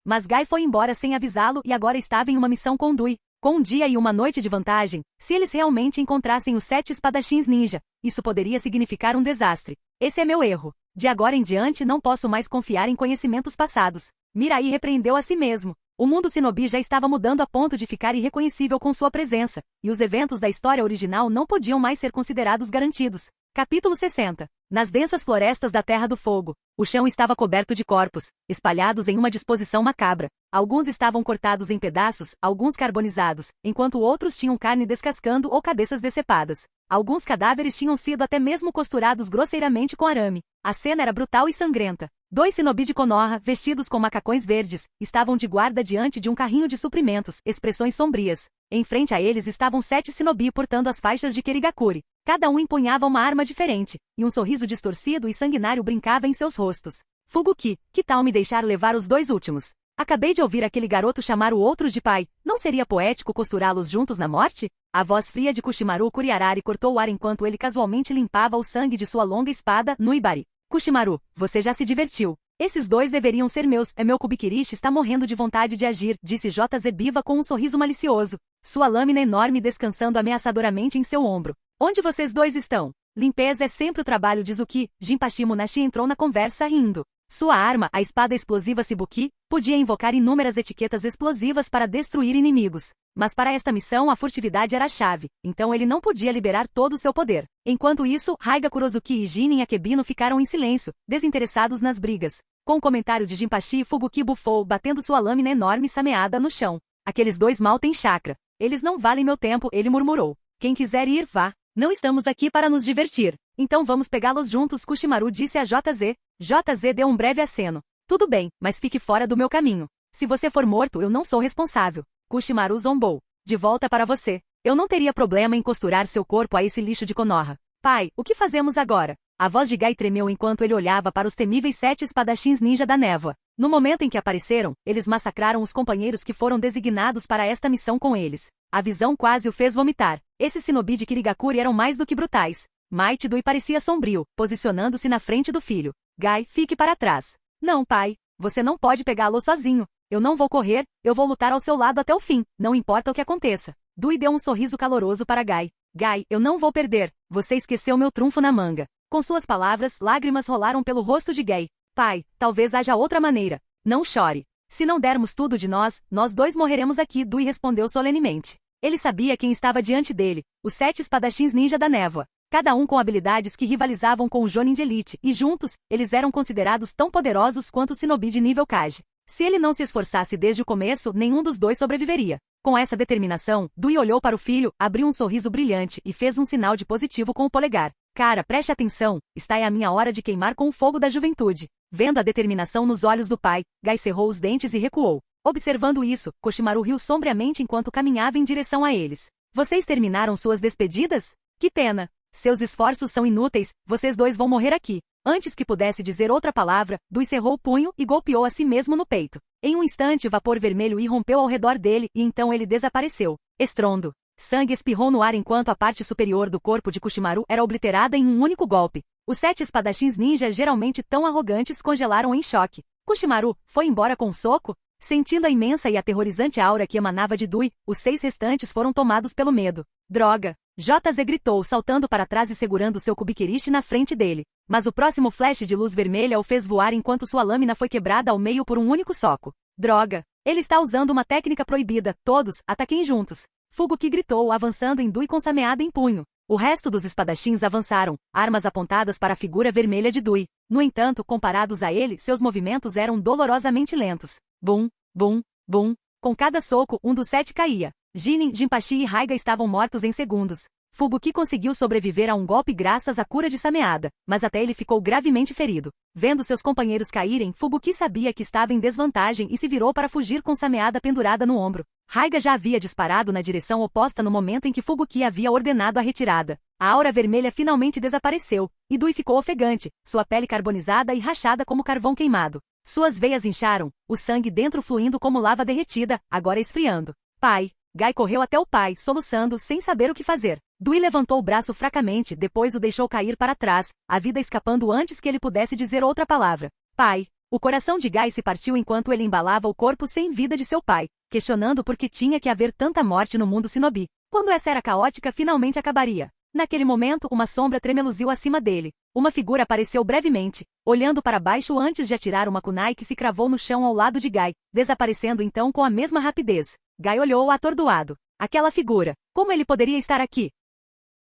Mas Gai foi embora sem avisá-lo e agora estava em uma missão com Dui. Com um dia e uma noite de vantagem, se eles realmente encontrassem os 7 espadachins ninja, isso poderia significar um desastre. Esse é meu erro. De agora em diante não posso mais confiar em conhecimentos passados. Mirai repreendeu a si mesmo. O mundo Shinobi já estava mudando a ponto de ficar irreconhecível com sua presença, e os eventos da história original não podiam mais ser considerados garantidos. Capítulo 60. Nas densas florestas da Terra do Fogo, o chão estava coberto de corpos, espalhados em uma disposição macabra. Alguns estavam cortados em pedaços, alguns carbonizados, enquanto outros tinham carne descascando ou cabeças decepadas. Alguns cadáveres tinham sido até mesmo costurados grosseiramente com arame. A cena era brutal e sangrenta. 2 shinobi de Konoha, vestidos com macacões verdes, estavam de guarda diante de um carrinho de suprimentos, expressões sombrias. Em frente a eles estavam 7 shinobi portando as faixas de Kirigakuri. Cada um empunhava uma arma diferente, e um sorriso distorcido e sanguinário brincava em seus rostos. Fuguki, que tal me deixar levar os 2 últimos? Acabei de ouvir aquele garoto chamar o outro de pai. Não seria poético costurá-los juntos na morte? A voz fria de Kushimaru Kuriarari cortou o ar enquanto ele casualmente limpava o sangue de sua longa espada no Ibari. Kushimaru, você já se divertiu. Esses 2 deveriam ser meus. Meu Kubikirishi está morrendo de vontade de agir, disse JZ Biva com um sorriso malicioso. Sua lâmina enorme descansando ameaçadoramente em seu ombro. Onde vocês 2 estão? Limpeza é sempre o trabalho de Zuki. Jinpachi Munashi entrou na conversa rindo. Sua arma, a espada explosiva Shibuki, podia invocar inúmeras etiquetas explosivas para destruir inimigos. Mas para esta missão a furtividade era a chave, então ele não podia liberar todo o seu poder. Enquanto isso, Raiga Kurozuki e Jinin Akebino ficaram em silêncio, desinteressados nas brigas. Com o comentário de Jinpachi, Fuguki bufou, batendo sua lâmina enorme sameada no chão. Aqueles 2 mal têm chakra. Eles não valem meu tempo, ele murmurou. Quem quiser ir, vá. Não estamos aqui para nos divertir. Então vamos pegá-los juntos, Kushimaru disse a JZ. JZ deu um breve aceno. Tudo bem, mas fique fora do meu caminho. Se você for morto, eu não sou responsável. Kushimaru zombou. De volta para você. Eu não teria problema em costurar seu corpo a esse lixo de Konoha. Pai, o que fazemos agora? A voz de Gai tremeu enquanto ele olhava para os temíveis 7 espadachins ninja da névoa. No momento em que apareceram, eles massacraram os companheiros que foram designados para esta missão com eles. A visão quase o fez vomitar. Esses shinobi de Kirigakuri eram mais do que brutais. Might Dui parecia sombrio, posicionando-se na frente do filho. Gai, fique para trás. Não, pai. Você não pode pegá-lo sozinho. Eu não vou correr, eu vou lutar ao seu lado até o fim, não importa o que aconteça. Dui deu um sorriso caloroso para Gai. Gai, eu não vou perder. Você esqueceu meu trunfo na manga. Com suas palavras, lágrimas rolaram pelo rosto de Gai. Pai, talvez haja outra maneira. Não chore. Se não dermos tudo de nós 2 morreremos aqui, Dui respondeu solenemente. Ele sabia quem estava diante dele, os 7 espadachins ninja da névoa. Cada um com habilidades que rivalizavam com o Jonin de elite, e juntos, eles eram considerados tão poderosos quanto o shinobi de nível Kage. Se ele não se esforçasse desde o começo, nenhum dos 2 sobreviveria. Com essa determinação, Dui olhou para o filho, abriu um sorriso brilhante e fez um sinal de positivo com o polegar. Cara, preste atenção, está é a minha hora de queimar com o fogo da juventude. Vendo a determinação nos olhos do pai, Gai cerrou os dentes e recuou. Observando isso, Kushimaru riu sombriamente enquanto caminhava em direção a eles. Vocês terminaram suas despedidas? Que pena. Seus esforços são inúteis, vocês 2 vão morrer aqui. Antes que pudesse dizer outra palavra, Dui cerrou o punho e golpeou a si mesmo no peito. Em um instante, vapor vermelho irrompeu ao redor dele e então ele desapareceu. Estrondo. Sangue espirrou no ar enquanto a parte superior do corpo de Kushimaru era obliterada em um único golpe. Os 7 espadachins ninja geralmente tão arrogantes congelaram em choque. Kushimaru foi embora com um soco? Sentindo a imensa e aterrorizante aura que emanava de Dui, os 6 restantes foram tomados pelo medo. Droga! JZ gritou, saltando para trás e segurando seu Kubikirishi na frente dele. Mas o próximo flash de luz vermelha o fez voar enquanto sua lâmina foi quebrada ao meio por um único soco. Droga! Ele está usando uma técnica proibida. Todos, ataquem juntos. Fuguki gritou, avançando em Dui com sameada em punho. O resto dos espadachins avançaram, armas apontadas para a figura vermelha de Dui. No entanto, comparados a ele, seus movimentos eram dolorosamente lentos. Bum, bum, bum. Com cada soco, um dos 7 caía. Jinin, Jinpachi e Raiga estavam mortos em segundos. Fubuki conseguiu sobreviver a um golpe graças à cura de Sameada, mas até ele ficou gravemente ferido. Vendo seus companheiros caírem, Fubuki sabia que estava em desvantagem e se virou para fugir com Sameada pendurada no ombro. Raiga já havia disparado na direção oposta no momento em que Fubuki havia ordenado a retirada. A aura vermelha finalmente desapareceu, e Dui ficou ofegante, sua pele carbonizada e rachada como carvão queimado. Suas veias incharam, o sangue dentro fluindo como lava derretida, agora esfriando. Pai! Gai correu até o pai, soluçando, sem saber o que fazer. Dui levantou o braço fracamente, depois o deixou cair para trás, a vida escapando antes que ele pudesse dizer outra palavra. Pai! O coração de Gai se partiu enquanto ele embalava o corpo sem vida de seu pai, questionando por que tinha que haver tanta morte no mundo shinobi. Quando essa era caótica finalmente acabaria. Naquele momento, uma sombra tremeluziu acima dele. Uma figura apareceu brevemente, olhando para baixo antes de atirar uma kunai que se cravou no chão ao lado de Gai, desaparecendo então com a mesma rapidez. Gai olhou atordoado. Aquela figura. Como ele poderia estar aqui?